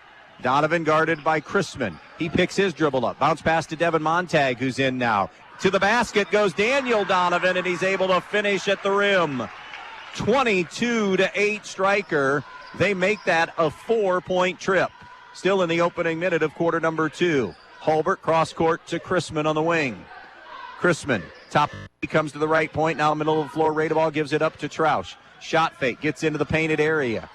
Donovan guarded by Chrisman. He picks his dribble up. Bounce pass to Devin Montag, who's in now. To the basket goes Daniel Donovan, and he's able to finish at the rim. 22-8 Stryker. They make that a 4-point trip. Still in the opening minute of quarter number 2. Hulbert cross court to Chrisman on the wing. Chrisman, top, he comes to the right point. Now middle of the floor, Radebaugh gives it up to Troush. Shot fake, gets into the painted area.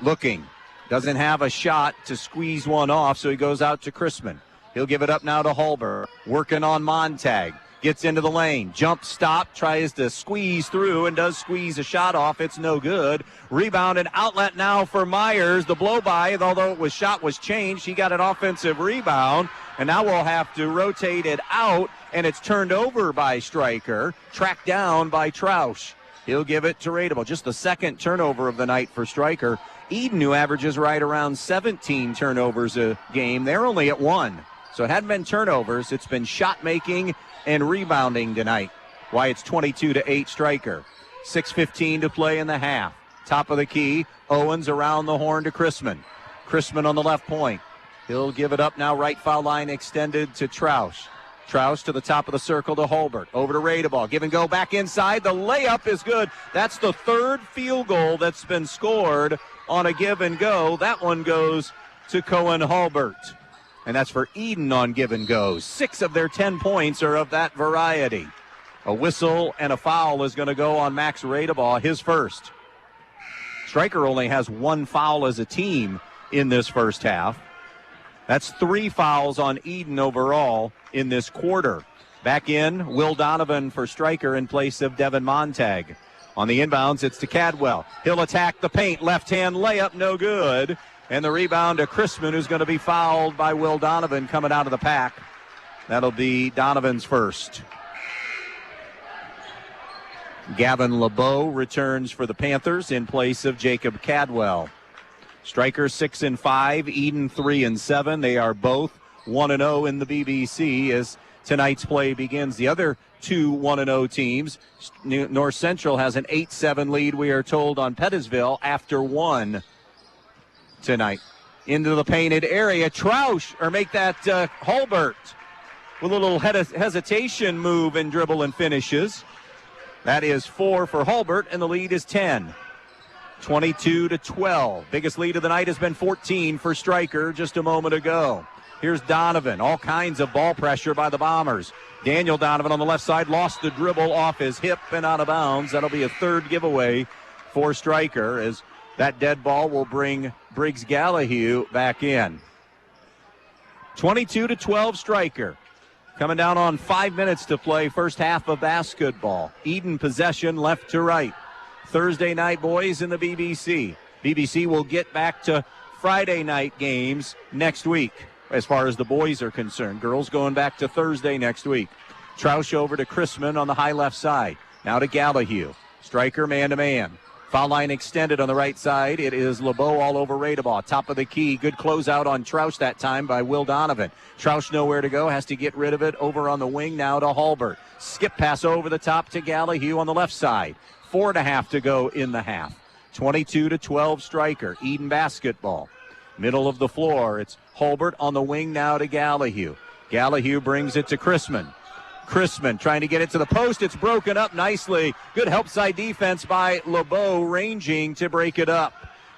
Looking, doesn't have a shot to squeeze one off, so he goes out to Chrisman. He'll give it up now to Hulbert, working on Montag. Gets into the lane, jump stop, tries to squeeze through and does squeeze a shot off. It's no good. Rebound and outlet now for Myers. The blow by, although shot was changed, he got an offensive rebound, and now we'll have to rotate it out, and it's turned over by Stryker, tracked down by Troush. He'll give it to Radebaugh. Just the second turnover of the night for Stryker. Edon, who averages right around 17 turnovers a game, they're only at 1. So it hadn't been turnovers. It's been shot making and rebounding tonight. Why it's 22-8 Stryker. 6:15 to play in the half. Top of the key. Owens around the horn to Chrisman. Chrisman on the left point. He'll give it up now. Right foul line extended to Troush. Troush to the top of the circle to Hulbert. Over to Radebaugh. Give and go back inside. The layup is good. That's the 3rd field goal that's been scored on a give and go. That one goes to Cohen Hulbert. And that's for Edon on give and goes. 6 of their 10 points are of that variety. A whistle and a foul is going to go on Max Radebaugh, his first. Stryker only has one foul as a team in this first half. That's 3 fouls on Edon overall in this quarter. Back in, Will Donovan for Stryker in place of Devin Montag. On the inbounds, it's to Cadwell. He'll attack the paint. Left-hand layup, no good. And the rebound to Chrisman, who's going to be fouled by Will Donovan coming out of the pack. That'll be Donovan's first. Gavin LeBeau returns for the Panthers in place of Jacob Cadwell. Stryker 6-5, Edon 3-7. They are both 1-0 in the BBC as tonight's play begins. The other two 1-0 teams, North Central has an 8-7 lead, we are told, on Pettisville after 1 tonight. Into the painted area, Troush, or make that Hulbert with a little hesitation move and dribble and finishes. That is 4 for Hulbert, and the lead is 10. 22-12. Biggest lead of the night has been 14 for Stryker just a moment ago. Here's Donovan. All kinds of ball pressure by the Bombers. Daniel Donovan on the left side lost the dribble off his hip and out of bounds. That'll be a third giveaway for Stryker as that dead ball will bring Briggs Gallahue back in. 22-12 Stryker. Coming down on 5 minutes to play first half of basketball. Edon possession left to right. Thursday night boys in the BBC. BBC will get back to Friday night games next week as far as the boys are concerned. Girls going back to Thursday next week. Troush over to Chrisman on the high left side. Now to Gallahue. Stryker man-to-man. Foul line extended on the right side. It is LeBeau all over Radebaugh. Top of the key. Good closeout on Troush that time by Will Donovan. Troush nowhere to go. Has to get rid of it. Over on the wing now to Hulbert. Skip pass over the top to Gallahue on the left side. 4.5 to go in the half. 22-12 Stryker. Edon basketball. Middle of the floor. It's Hulbert on the wing now to Gallahue. Gallahue brings it to Chrisman. Chrisman trying to get it to the post. It's broken up nicely. Good help side defense by LeBeau, ranging to break it up.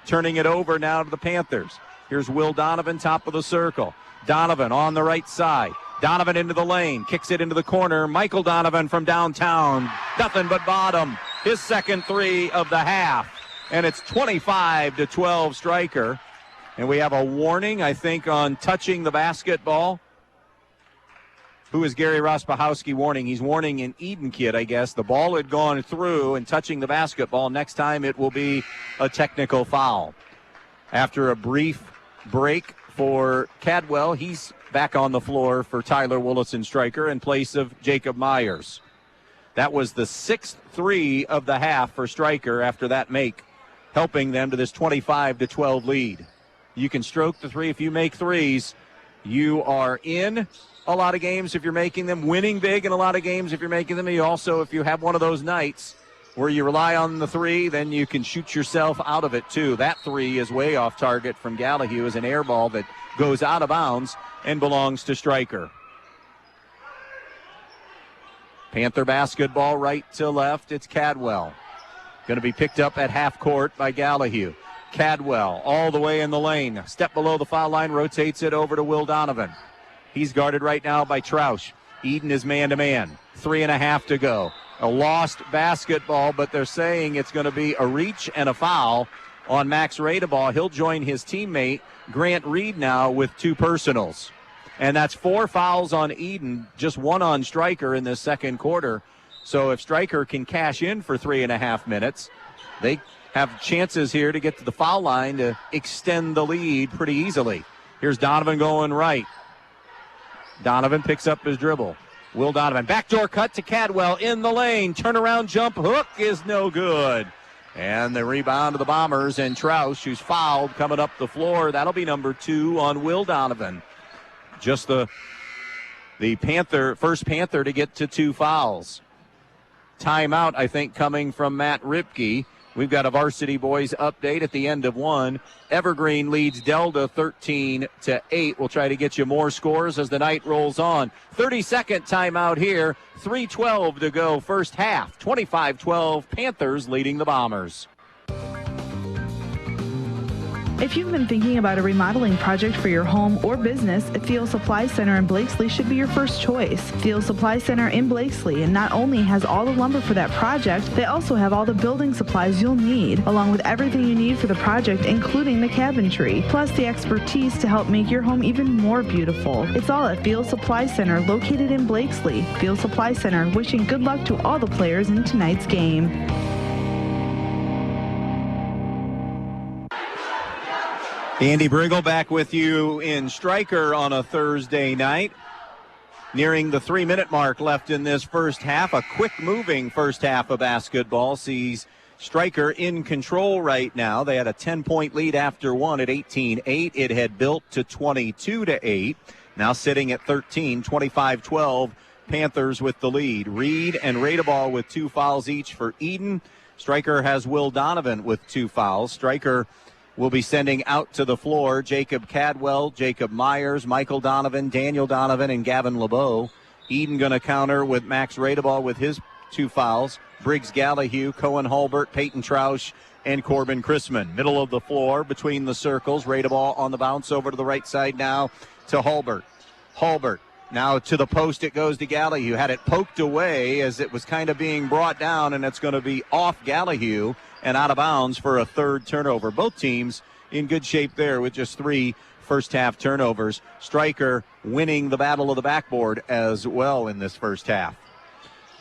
Turning it over now to the Panthers. Here's Will Donovan, top of the circle. Donovan on the right side. Donovan into the lane. Kicks it into the corner. Michael Donovan from downtown. Nothing but bottom. His second 3 of the half. And it's 25-12 Stryker. And we have a warning, I think, on touching the basketball. Who is Gary Rospahowski warning? He's warning an Edon kid, I guess. The ball had gone through and touching the basketball. Next time it will be a technical foul. After a brief break for Cadwell, he's back on the floor for Tyler Willison Stryker in place of Jacob Myers. That was the 6th 3 of the half for Stryker after that make, helping them to this 25-12 lead. You can stroke the 3 if you make threes. You are in a lot of games if you're making them, winning big in a lot of games if you're making them. You also, if you have one of those nights where you rely on the 3, then you can shoot yourself out of it too. That 3 is way off target from Gallahue as an air ball that goes out of bounds and belongs to Stryker. Panther basketball right to left. It's Cadwell. Going to be picked up at half court by Gallahue. Cadwell all the way in the lane. Step below the foul line, rotates it over to Will Donovan. He's guarded right now by Troush. Edon is man-to-man. 3.5 to go. A lost basketball, but they're saying it's going to be a reach and a foul on Max Radebaugh. He'll join his teammate, Grant Reed, now with 2 personals. And that's 4 fouls on Edon, just 1 on Stryker in this second quarter. So if Stryker can cash in for 3.5 minutes, they have chances here to get to the foul line to extend the lead pretty easily. Here's Donovan going right. Donovan picks up his dribble. Will Donovan, backdoor cut to Cadwell in the lane. Turnaround jump hook is no good. And the rebound to the Bombers, and Troush, who's fouled, coming up the floor. That'll be number 2 on Will Donovan. Just the first Panther to get to 2 fouls. Timeout, I think, coming from Matt Ripke. We've got a Varsity Boys update at the end of 1. Evergreen leads Delta 13-8. We'll try to get you more scores as the night rolls on. 30-second timeout here. 3:12 to go first half. 25-12 Panthers leading the Bombers. If you've been thinking about a remodeling project for your home or business, Thiel Supply Center in Blakesley should be your first choice. Thiel Supply Center in Blakesley not only has all the lumber for that project, they also have all the building supplies you'll need, along with everything you need for the project, including the cabinetry, plus the expertise to help make your home even more beautiful. It's all at Thiel Supply Center, located in Blakesley. Thiel Supply Center, wishing good luck to all the players in tonight's game. Andy Brigle back with you in Stryker on a Thursday night. Nearing the 3-minute mark left in this first half. A quick-moving first half of basketball sees Stryker in control right now. They had a 10-point lead after one at 18-8. It had built to 22-8. Now sitting at 13, 25-12. Panthers with the lead. Reed and Radeball with 2 fouls each for Edon. Stryker has Will Donovan with 2 fouls. Stryker will be sending out to the floor Jacob Cadwell, Jacob Myers, Michael Donovan, Daniel Donovan, and Gavin LeBeau. Edon going to counter with Max Radeball with his 2 fouls. Briggs Gallahue, Cohen Hulbert, Peyton Troush, and Corbin Chrisman. Middle of the floor between the circles. Radeball on the bounce over to the right side now to Hulbert. Hulbert now to the post it goes to Gallahue. Had it poked away as it was kind of being brought down, and it's going to be off Gallahue and out of bounds for a 3rd turnover. Both teams in good shape there with just 3 first-half turnovers. Stryker winning the battle of the backboard as well in this first half.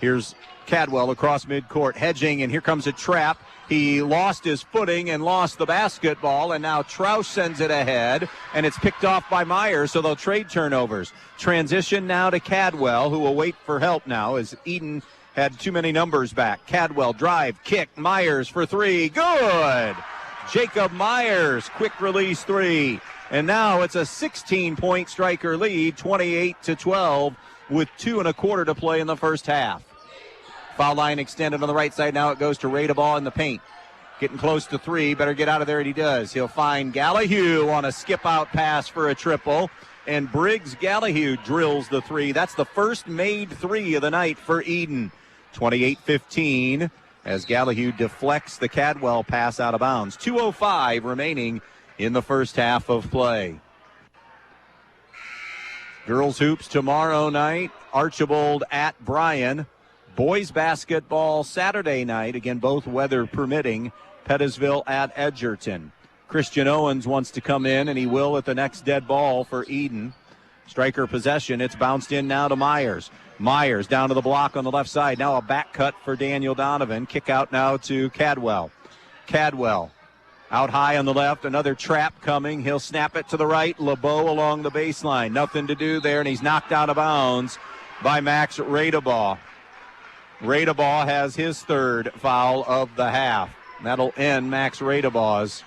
Here's Cadwell across midcourt, hedging, and here comes a trap. He lost his footing and lost the basketball, and now Troush sends it ahead, and it's picked off by Myers, so they'll trade turnovers. Transition now to Cadwell, who will wait for help now as Edon had too many numbers back. Cadwell drive, kick, Myers for 3. Good! Jacob Myers, quick release 3. And now it's a 16-point Stryker lead, 28-12, with 2 1/4 to play in the first half. Foul line extended on the right side. Now it goes to Radeball in the paint. Getting close to 3. Better get out of there, and he does. He'll find Gallahue on a skip-out pass for a triple. And Briggs Gallahue drills the 3. That's the first made 3 of the night for Edon. 28-15 as Gallahue deflects the Cadwell pass out of bounds. 2:05 remaining in the first half of play. Girls hoops tomorrow night. Archibald at Bryan. Boys basketball Saturday night. Again, both weather permitting. Pettisville at Edgerton. Christian Owens wants to come in, and he will at the next dead ball for Edon. Stryker possession. It's bounced in now to Myers. Myers down to the block on the left side. Now a back cut for Daniel Donovan. Kick out now to Cadwell. Cadwell out high on the left. Another trap coming. He'll snap it to the right. LeBeau along the baseline. Nothing to do there, and he's knocked out of bounds by Max Radeball. Radeball has his 3rd foul of the half. That'll end Max Radeball's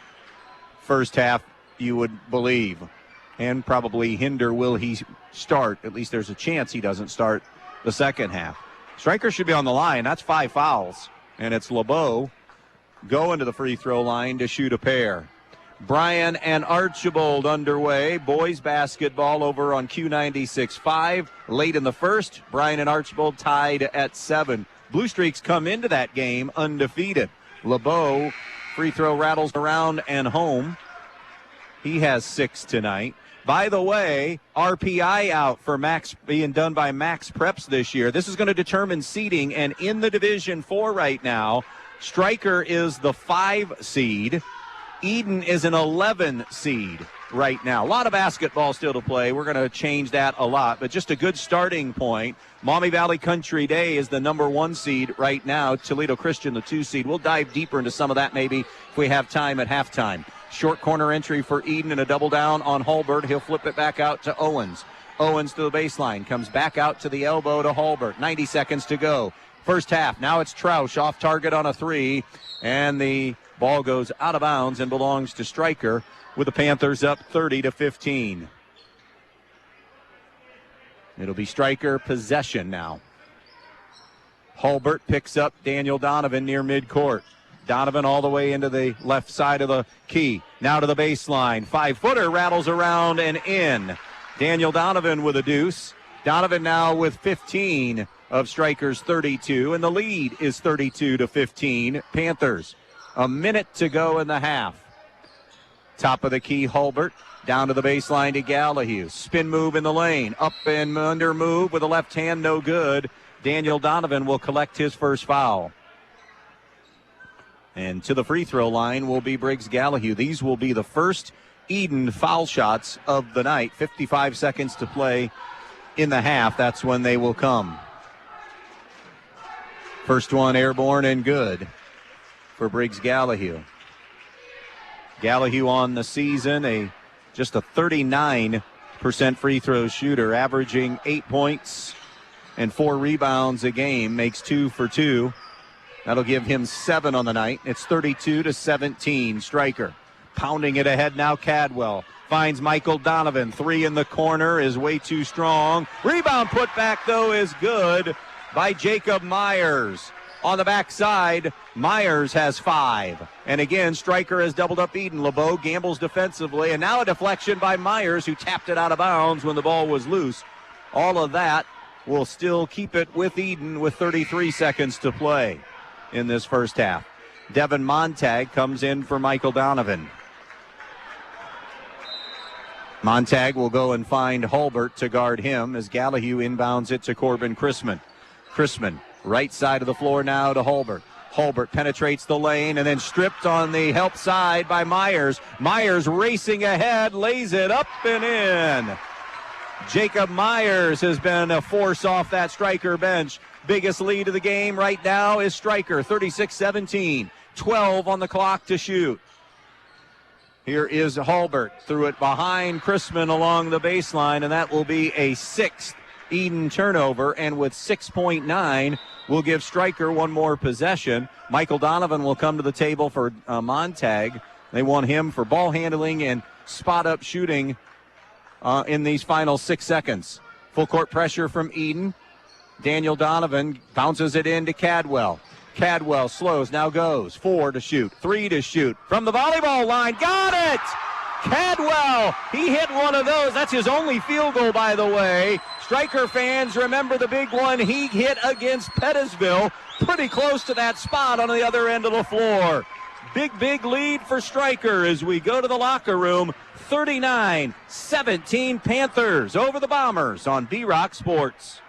first half, you would believe. And probably hinder will he start. At least there's a chance he doesn't start the second half. Stryker should be on the line. That's 5 fouls. And it's LeBeau going to the free throw line to shoot a pair. Bryan and Archibald underway. Boys basketball over on Q96.5. Late in the first, Bryan and Archibald tied at 7. Blue Streaks come into that game undefeated. LeBeau, free throw rattles around and home. He has 6 tonight. By the way, RPI out for Max, being done by Max Preps this year. This is going to determine seeding, and in the Division 4 right now, Stryker is the 5 seed. Edon is an 11 seed right now. A lot of basketball still to play. We're going to change that a lot, but just a good starting point. Maumee Valley Country Day is the number 1 seed right now. Toledo Christian, the 2 seed. We'll dive deeper into some of that maybe if we have time at halftime. Short corner entry for Edon and a double down on Hulbert. He'll flip it back out to Owens. Owens to the baseline. Comes back out to the elbow to Hulbert. 90 seconds to go. First half. Now it's Troush off target on a 3. And the ball goes out of bounds and belongs to Stryker with the Panthers up 30-15. It'll be Stryker possession now. Hulbert picks up Daniel Donovan near midcourt. Donovan all the way into the left side of the key. Now to the baseline. 5-footer rattles around and in. Daniel Donovan with a deuce. Donovan now with 15 of Stryker's 32, and the lead is 32-15. Panthers. A minute to go in the half. Top of the key, Hulbert. Down to the baseline to Gallahue. Spin move in the lane. Up and under move with a left hand, no good. Daniel Donovan will collect his first foul. And to the free throw line will be Briggs Gallahue. These will be the first Edon foul shots of the night. 55 seconds to play in the half. That's when they will come. First one airborne and good for Briggs Gallahue. Gallahue on the season, just a 39% free throw shooter, averaging 8 points and 4 rebounds a game, makes 2 for 2. That'll give him 7 on the night. It's 32-17. Stryker pounding it ahead now. Cadwell finds Michael Donovan. 3 in the corner is way too strong. Rebound put back, though, is good by Jacob Myers. On the backside, Myers has 5. And again, Stryker has doubled up Edon. LeBeau gambles defensively, and now a deflection by Myers, who tapped it out of bounds when the ball was loose. All of that will still keep it with Edon with 33 seconds to play in this first half. Devin Montag comes in for Michael Donovan. Montag will go and find Hulbert to guard him as Gallahue inbounds it to Corbin Chrisman. Chrisman, right side of the floor now to Hulbert. Hulbert penetrates the lane and then stripped on the help side by Myers. Myers racing ahead, lays it up and in. Jacob Myers has been a force off that Stryker bench. Biggest lead of the game right now is Stryker, 36-17. 12 on the clock to shoot. Here is Hulbert, threw it behind Chrisman along the baseline, and that will be a 6th Edon turnover, and with 6.9, we'll give Stryker one more possession. Michael Donovan will come to the table for Montag. They want him for ball handling and spot-up shooting in these final 6 seconds. Full court pressure from Edon. Daniel Donovan bounces it into Cadwell. Cadwell slows, now goes. 4 to shoot, 3 to shoot. From the volleyball line, got it! Cadwell, he hit one of those. That's his only field goal, by the way. Stryker fans remember the big one he hit against Pettisville. Pretty close to that spot on the other end of the floor. Big lead for Stryker as we go to the locker room. 39-17 Panthers over the Bombers on B-Rock Sports.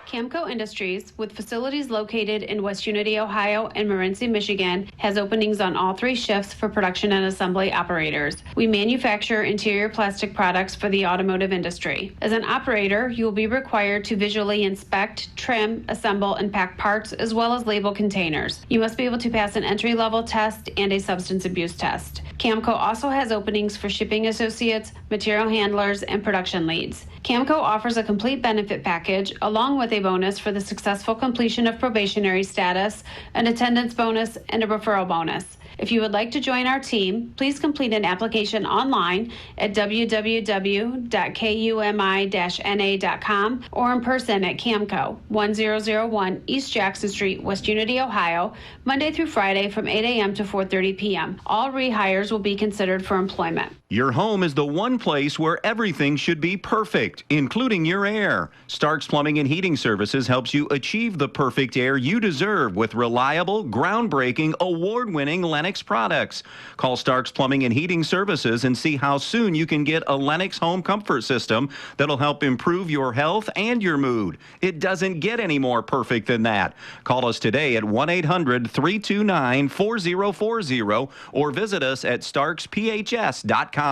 Camco Industries, with facilities located in West Unity, Ohio and Morenci, Michigan, has openings on all 3 shifts for production and assembly operators. We manufacture interior plastic products for the automotive industry. As an operator, you will be required to visually inspect, trim, assemble, and pack parts, as well as label containers. You must be able to pass an entry-level test and a substance abuse test. Camco also has openings for shipping associates, material handlers, and production leads. Camco offers a complete benefit package along with a bonus for the successful completion of probationary status, an attendance bonus, and a referral bonus. If you would like to join our team, please complete an application online at www.kumi-na.com or in person at Camco, 1001 East Jackson Street, West Unity, Ohio, Monday through Friday from 8 a.m. to 4:30 p.m. All rehires will be considered for employment. Your home is the one place where everything should be perfect, including your air. Stark's Plumbing and Heating Services helps you achieve the perfect air you deserve with reliable, groundbreaking, award-winning Lennox products. Call Stark's Plumbing and Heating Services and see how soon you can get a Lennox home comfort system that'll help improve your health and your mood. It doesn't get any more perfect than that. Call us today at 1-800-329-4040 or visit us at starksphs.com.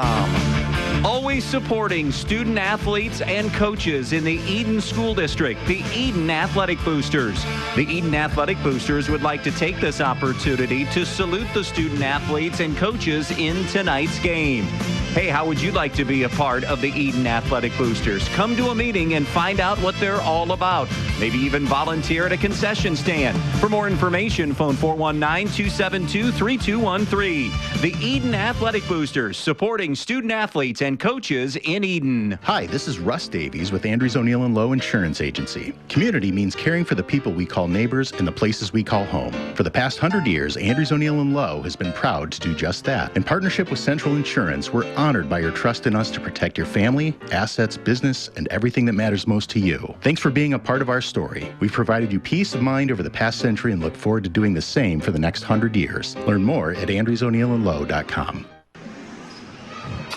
Always supporting student athletes and coaches in the Edon School District, the Edon Athletic Boosters. The Edon Athletic Boosters would like to take this opportunity to salute the student athletes and coaches in tonight's game. Hey, how would you like to be a part of the Edon Athletic Boosters? Come to a meeting and find out what they're all about. Maybe even volunteer at a concession stand. For more information, phone 419-272-3213. The Edon Athletic Boosters, supporting student athletes and coaches in Edon. Hi, this is Russ Davies with Andrews O'Neill & Lowe Insurance Agency. Community means caring for the people we call neighbors and the places we call home. For the past 100 years, Andrews O'Neill & Lowe has been proud to do just that. In partnership with Central Insurance, we're honored by your trust in us to protect your family, assets, business, and everything that matters most to you. Thanks for being a part of our story. We've provided you peace of mind over the past century and look forward to doing the same for the next 100 years. Learn more at andrewsoneillandlowe.com.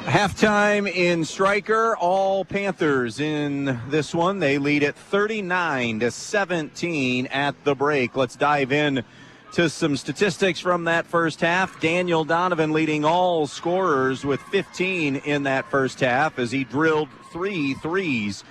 Halftime in Stryker, all Panthers in this one. They lead at 39-17 at the break. Let's dive in to some statistics from that first half. Daniel Donovan leading all scorers with 15 in that first half as he drilled 3 threes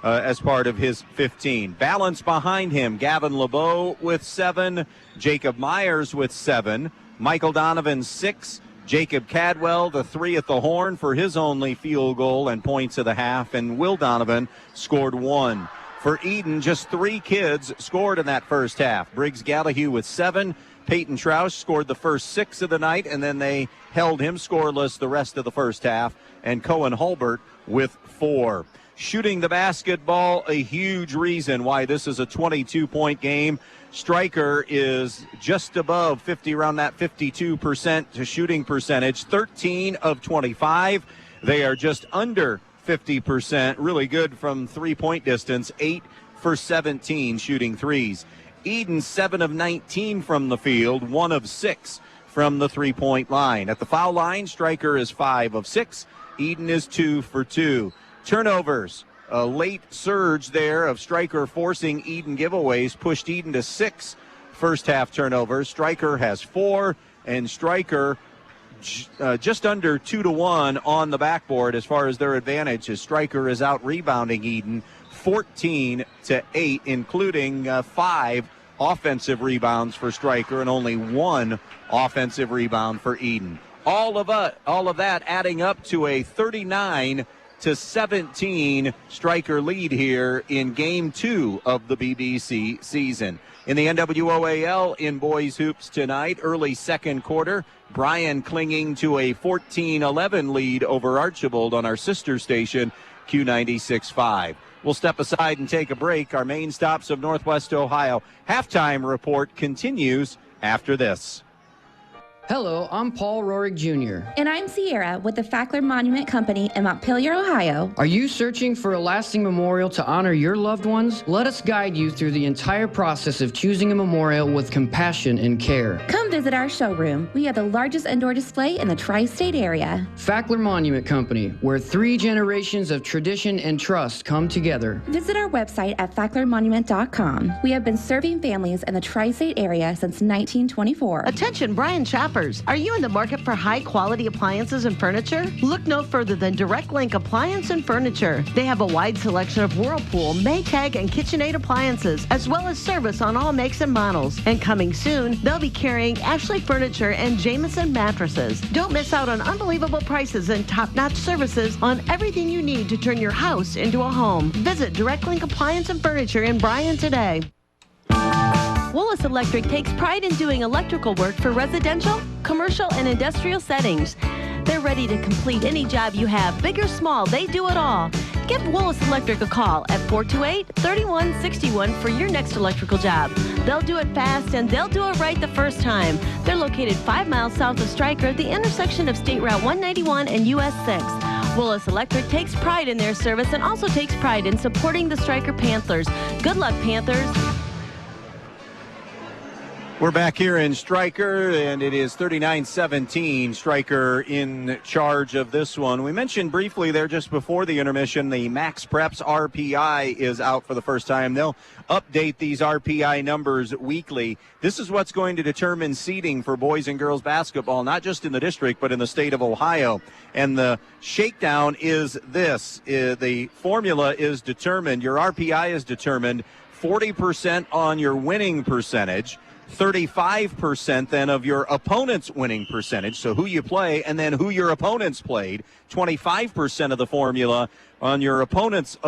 as part of his 15. Balance behind him, Gavin LeBeau with 7, Jacob Myers with 7, Michael Donovan 6, Jacob Cadwell, the 3 at the horn for his only field goal and points of the half, and Will Donovan scored 1. For Edon, just 3 kids scored in that first half. Briggs Gallahue with 7. Peyton Troush scored the first 6 of the night, and then they held him scoreless the rest of the first half, and Cohen Hulbert with 4. Shooting the basketball, a huge reason why this is a 22-point game. Stryker is just above 50, around that 52% to shooting percentage, 13 of 25. They are just under 50%, really good from three-point distance, 8 for 17 shooting threes. Edon, 7 of 19 from the field, 1 of 6 from the three-point line. At the foul line, Stryker is 5 of 6. Edon is 2 for 2. Turnovers. A late surge there of Stryker forcing Edon giveaways pushed Edon to 6 first half turnovers. Stryker has 4, and Stryker just under 2-1 on the backboard as far as their advantage, as Stryker is out rebounding Edon 14-8, including 5 offensive rebounds for Stryker and only 1 offensive rebound for Edon. All of that adding up to a 39-17 Stryker lead here in Game 2 of the BBC season. In the NWOAL in boys hoops tonight, early second quarter, Bryan clinging to a 14-11 lead over Archibald on our sister station, Q96.5. We'll step aside and take a break. Our main stops of Northwest Ohio. Halftime report continues after this. Hello, I'm Paul Rorig Jr. And I'm Sierra with the Fackler Monument Company in Montpelier, Ohio. Are you searching for a lasting memorial to honor your loved ones? Let us guide you through the entire process of choosing a memorial with compassion and care. Come visit our showroom. We have the largest indoor display in the tri-state area. Fackler Monument Company, where 3 generations of tradition and trust come together. Visit our website at facklermonument.com. We have been serving families in the tri-state area since 1924. Attention, Brian Shoppers. Are you in the market for high-quality appliances and furniture? Look no further than Direct Link Appliance and Furniture. They have a wide selection of Whirlpool, Maytag, and KitchenAid appliances, as well as service on all makes and models. And coming soon, they'll be carrying Ashley Furniture and Jameson mattresses. Don't miss out on unbelievable prices and top-notch services on everything you need to turn your house into a home. Visit Direct Link Appliance and Furniture in Bryan today. Willis Electric takes pride in doing electrical work for residential, commercial, and industrial settings. They're ready to complete any job you have, big or small, they do it all. Give Willis Electric a call at 428-3161 for your next electrical job. They'll do it fast and they'll do it right the first time. They're located 5 miles south of Stryker at the intersection of State Route 191 and US 6. Willis Electric takes pride in their service and also takes pride in supporting the Stryker Panthers. Good luck, Panthers. We're back here in Stryker, and it is 39-17. Stryker in charge of this one. We mentioned briefly there just before the intermission, the Max Preps RPI is out for the first time. They'll update these RPI numbers weekly. This is what's going to determine seeding for boys and girls basketball, not just in the district, but in the state of Ohio. And the shakedown is this. The formula is determined, your RPI is determined 40% on your winning percentage, 35% then of your opponent's winning percentage, so who you play, and then who your opponents played, 25% of the formula on your opponent's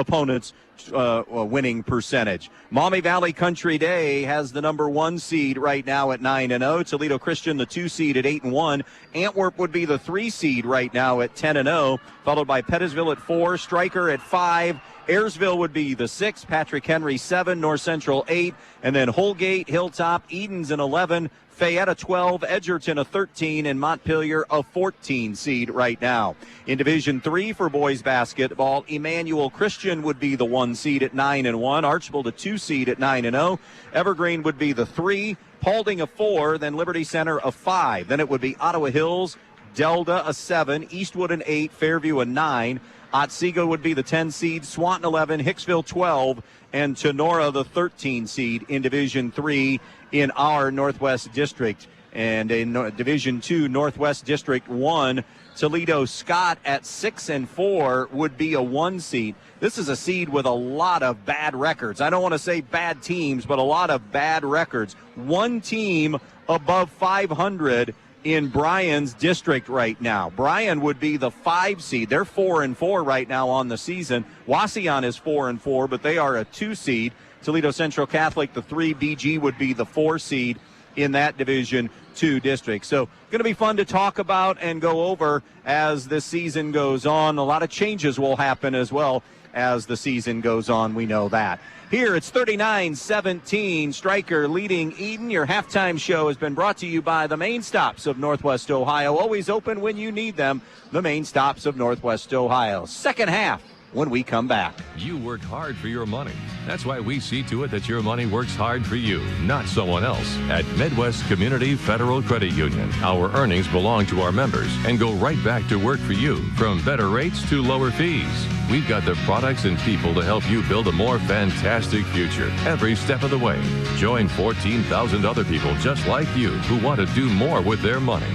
winning percentage. Maumee Valley Country Day has the number 1 seed right now at 9-0. Toledo Christian, the 2 seed at 8-1. Antwerp would be the 3 seed right now at 10-0, followed by Pettisville at 4, Stryker at 5, Ayersville would be the 6, Patrick Henry 7, North Central 8, and then Holgate, Hilltop, Edens an 11, Fayette a 12, Edgerton a 13, and Montpelier a 14 seed right now. In Division 3 for boys basketball, Emmanuel Christian would be the 1 seed at 9-1, Archibald a 2 seed at 9-0, Evergreen would be the 3, Paulding a 4, then Liberty Center a 5. Then it would be Ottawa Hills, Delta a 7, Eastwood an 8, Fairview a 9. Otsego would be the 10 seed, Swanton 11, Hicksville 12, and Tenora the 13 seed in Division 3 in our Northwest District. And in Division 2, Northwest District 1, Toledo Scott at 6 and 4 would be a 1 seed. This is a seed with a lot of bad records. I don't want to say bad teams, but a lot of bad records. One team above 500 in Bryan's district right now. Bryan would be the 5 seed. They're 4 and 4 right now on the season. Wauseon is 4 and 4, but they are a 2 seed. Toledo Central Catholic, the 3. BG would be the 4 seed in that Division 2 district. So going to be fun to talk about and go over as the season goes on. A lot of changes will happen as well as the season goes on. We know that. Here it's 39-17, Stryker leading Edon. Your halftime show has been brought to you by the Main Stops of Northwest Ohio. Always open when you need them. The Main Stops of Northwest Ohio. Second half when we come back. You work hard for your money. That's why we see to it that your money works hard for you, not someone else. At Midwest Community Federal Credit Union, our earnings belong to our members and go right back to work for you, from better rates to lower fees. We've got the products and people to help you build a more fantastic future every step of the way. Join 14,000 other people just like you who want to do more with their money.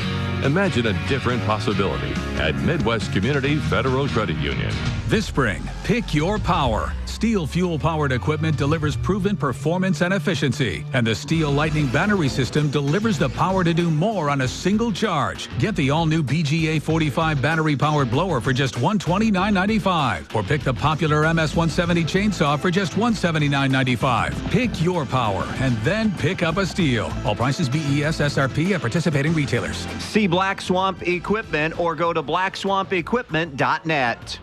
Imagine a different possibility at Midwest Community Federal Credit Union. This spring, pick your power. Steel fuel-powered equipment delivers proven performance and efficiency, and the Steel Lightning battery system delivers the power to do more on a single charge. Get the all-new BGA 45 battery-powered blower for just $129.95, or pick the popular MS-170 chainsaw for just $179.95. Pick your power, and then pick up a Steel. All prices BES SRP at participating retailers. See Black Swamp Equipment or go to blackswampequipment.net.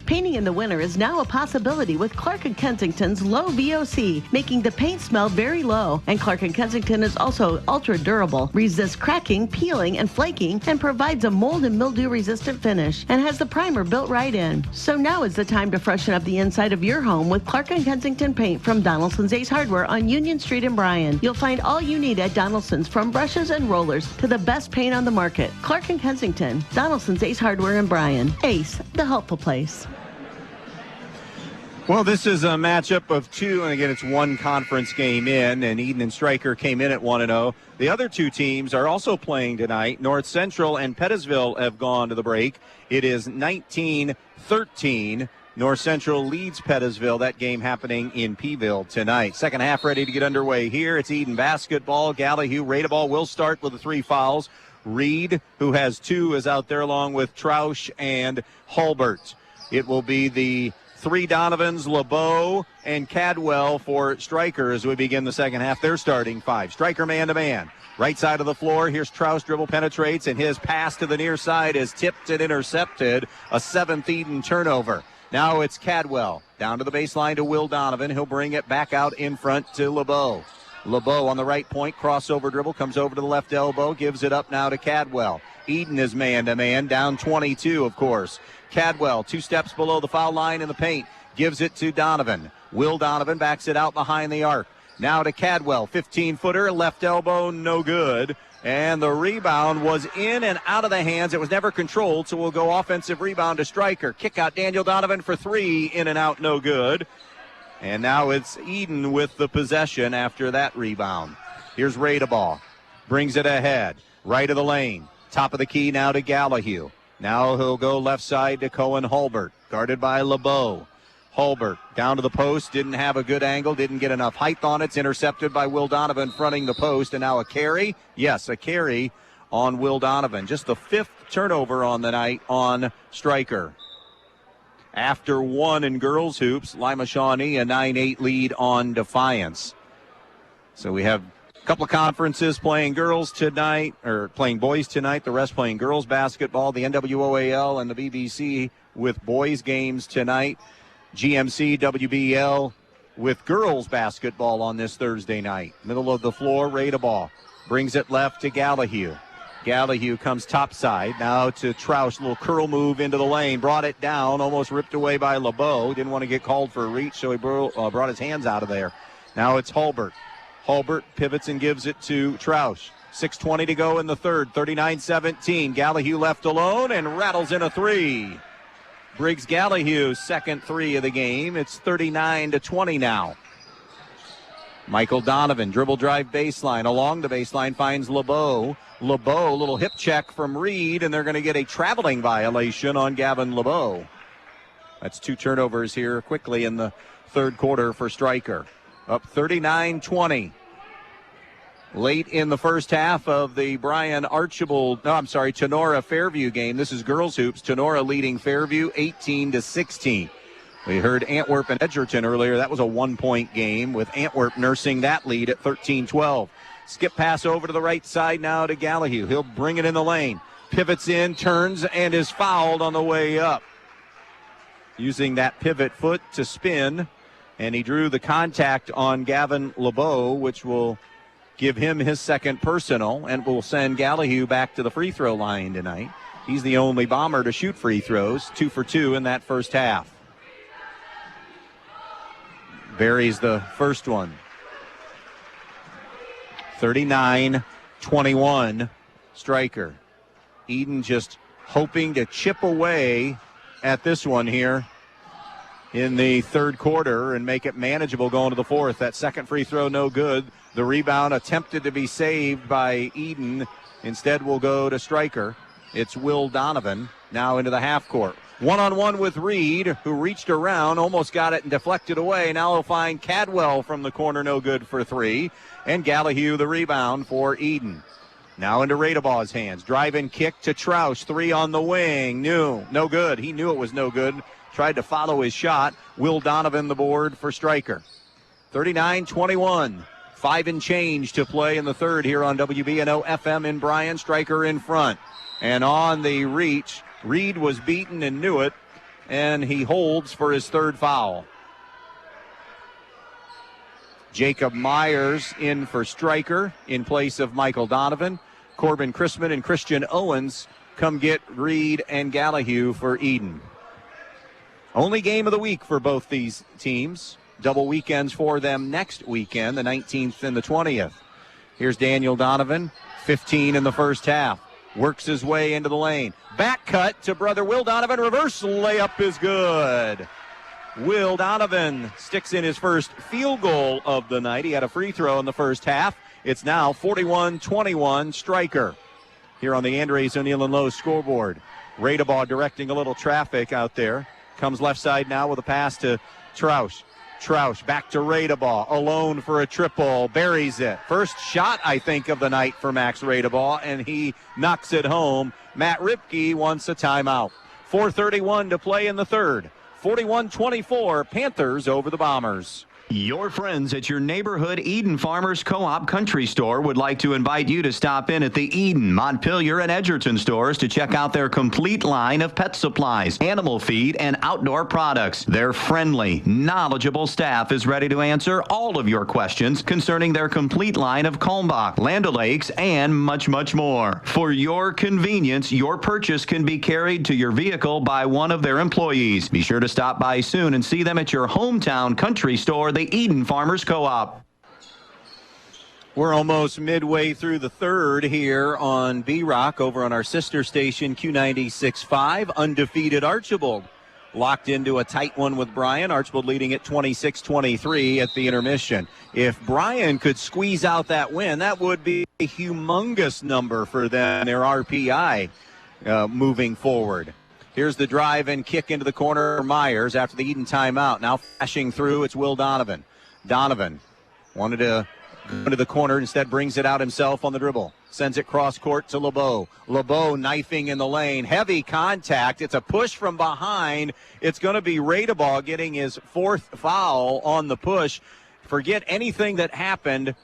Painting in the winter is now a possibility with Clark & Kensington's low VOC, making the paint smell very low. And Clark & Kensington is also ultra durable, resists cracking, peeling, and flaking, and provides a mold and mildew resistant finish, and has the primer built right in. So now is the time to freshen up the inside of your home with Clark & Kensington paint from Donaldson's Ace Hardware on Union Street in Bryan. You'll find all you need at Donaldson's, from brushes and rollers to the best paint on the market. Clark & Kensington, Donaldson's Ace Hardware in Bryan. Ace, the helpful place. Well, this is a matchup of two, and again, it's one conference game in, and Edon and Stryker came in at 1-0. The other two teams are also playing tonight. North Central and Pettisville have gone to the break. It is 19-13. North Central leads Pettisville. That game happening in Peeville tonight. Second half ready to get underway here. It's Edon basketball. Gallahue, Radeball will start with the 3 fouls. Reed, who has 2, is out there along with Troush and Hulbert. It will be the 3 Donovans, LeBeau, and Cadwell for Stryker as we begin the second half. They're starting 5. Stryker man-to-man. Right side of the floor. Here's Troush. Dribble penetrates, and his pass to the near side is tipped and intercepted. A 7th Edon turnover. Now it's Cadwell. Down to the baseline to Will Donovan. He'll bring it back out in front to LeBeau. LeBeau on the right point. Crossover dribble. Comes over to the left elbow. Gives it up now to Cadwell. Edon is man-to-man. Down 22, of course. Cadwell, 2 steps below the foul line in the paint, gives it to Donovan. Will Donovan backs it out behind the arc. Now to Cadwell, 15-footer, left elbow, no good. And the rebound was in and out of the hands. It was never controlled, so we'll go offensive rebound to Stryker. Kick out Daniel Donovan for 3, in and out, no good. And now it's Edon with the possession after that rebound. Here's Radeball, brings it ahead, right of the lane. Top of the key now to Gallahue. Now he'll go left side to Cohen Hulbert, guarded by LeBeau. Hulbert down to the post, didn't have a good angle, didn't get enough height on it. It's intercepted by Will Donovan fronting the post, and now a carry. Yes, a carry on Will Donovan. Just the 5th turnover on the night on Stryker. After 1 in girls hoops, Lima Shawnee a 9-8 lead on Defiance. So we have a couple of conferences playing girls tonight, or playing boys tonight. The rest playing girls basketball. The NWOAL and the BBC with boys games tonight. GMC, WBL with girls basketball on this Thursday night. Middle of the floor, Radeball brings it left to Gallahue. Gallahue comes topside. Now to Troush. Little curl move into the lane. Brought it down. Almost ripped away by LeBeau. Didn't want to get called for a reach, so he brought his hands out of there. Now it's Hulbert. Hulbert pivots and gives it to Troush. 6:20 to go in the third. 39-17. Gallahue left alone and rattles in a three. Briggs Gallahue's second three of the game. It's 39-20 now. Michael Donovan, dribble drive baseline. Along the baseline finds LeBeau. LeBeau, little hip check from Reed, and they're going to get a traveling violation on Gavin LeBeau. That's 2 turnovers here quickly in the third quarter for Stryker. Up 39-20. Late in the first half of the Tenora Fairview game. This is girls hoops. Tenora leading Fairview 18-16. We heard Antwerp and Edgerton earlier. That was a 1-point game with Antwerp nursing that lead at 13-12. Skip pass over to the right side now to Gallahue. He'll bring it in the lane. Pivots in, turns, and is fouled on the way up. Using that pivot foot to spin, and he drew the contact on Gavin LeBeau, which will give him his second personal and will send Gallahue back to the free throw line tonight. He's the only Bomber to shoot free throws, 2 for 2 in that first half. Buries the first one. 39-21, Stryker. Edon just hoping to chip away at this one here in the third quarter and make it manageable going to the fourth. That second free throw, no good. The rebound attempted to be saved by Edon. Instead will go to Stryker. It's Will Donovan now into the half court. One-on-one with Reed, who reached around, almost got it and deflected away. Now he'll find Cadwell from the corner, no good for 3. And Gallahue the rebound for Edon. Now into Radebaugh's hands. Drive and kick to Troush. 3 on the wing. No good. He knew it was no good. Tried to follow his shot. Will Donovan the board for Stryker. 39-21. 5 and change to play in the third here on WBNO FM in Bryan. Stryker in front. And on the reach, Reed was beaten and knew it, and he holds for his third foul. Jacob Myers in for Stryker in place of Michael Donovan. Corbin Chrisman and Christian Owens come get Reed and Gallahue for Edon. Only game of the week for both these teams. Double weekends for them next weekend, the 19th and the 20th. Here's Daniel Donovan, 15 in the first half. Works his way into the lane. Back cut to brother Will Donovan. Reverse layup is good. Will Donovan sticks in his first field goal of the night. He had a free throw in the first half. It's now 41-21 Stryker here on the Andres O'Neill and Lowe scoreboard. Radebaugh directing a little traffic out there. Comes left side now with a pass to Troush. Troush back to Radebaugh, alone for a triple, buries it. First shot, I think, of the night for Max Radebaugh, and he knocks it home. Matt Ripke wants a timeout. 4:31 to play in the third. 41-24, Panthers over the Bombers. Your friends at your neighborhood Edon Farmers Co-op Country Store would like to invite you to stop in at the Edon, Montpelier, and Edgerton stores to check out their complete line of pet supplies, animal feed, and outdoor products. Their friendly, knowledgeable staff is ready to answer all of your questions concerning their complete line of Kalmbach, Land O'Lakes, and much, much more. For your convenience, your purchase can be carried to your vehicle by one of their employees. Be sure to stop by soon and see them at your hometown country store, the Edon Farmers Co-op. We're almost midway through the third here on B-Rock over on our sister station Q96.5. Undefeated Archibald locked into a tight one with Bryan. Archibald leading at 26-23 at the intermission. If Bryan could squeeze out that win, that would be a humongous number for them, their RPI moving forward. Here's the drive and kick into the corner for Myers after the Edon timeout. Now flashing through, it's Will Donovan. Donovan wanted to go into the corner, instead brings it out himself on the dribble. Sends it cross court to LeBeau. LeBeau knifing in the lane. Heavy contact. It's a push from behind. It's going to be Radebaugh getting his fourth foul on the push. Forget anything that happened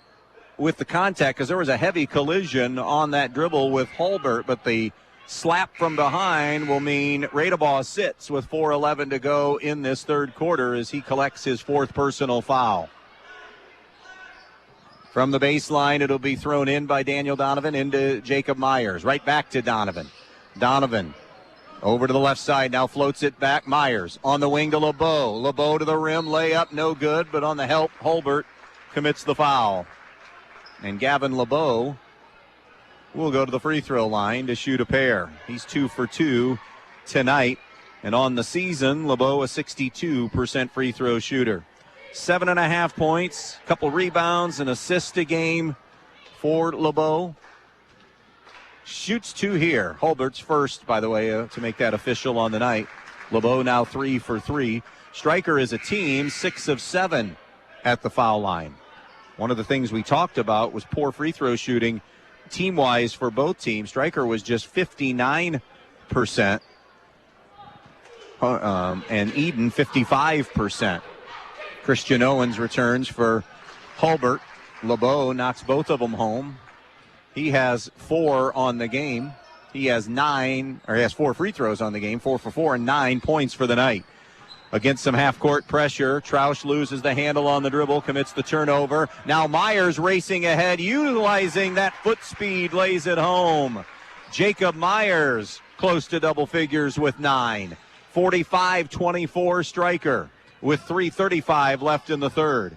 with the contact because there was a heavy collision on that dribble with Hulbert, but the slap from behind will mean Radebaugh sits with 4:11 to go in this third quarter as he collects his fourth personal foul. From the baseline, it'll be thrown in by Daniel Donovan into Jacob Myers. Right back to Donovan. Donovan over to the left side, now floats it back. Myers on the wing to LeBeau. LeBeau to the rim, layup, no good, but on the help, Hulbert commits the foul. And Gavin LeBeau will go to the free throw line to shoot a pair. He's 2 for 2 tonight. And on the season, LeBeau a 62% free throw shooter. 7.5 points, couple rebounds, and assists a game for LeBeau. Shoots 2 here. Hulbert's first, by the way, to make that official on the night. LeBeau now 3 for 3. Stryker is a team 6 of 7 at the foul line. One of the things we talked about was poor free throw shooting team-wise for both teams. Stryker was just 59%. And Edon 55%. Christian Owens returns for Hulbert. LeBeau knocks both of them home. He has 4 on the game. He has 4 free throws on the game, 4 for 4, and 9 points for the night. Against some half-court pressure, Troush loses the handle on the dribble, commits the turnover. Now Myers racing ahead, utilizing that foot speed, lays it home. Jacob Myers close to double figures with 9. 45-24 Stryker with 3:35 left in the third.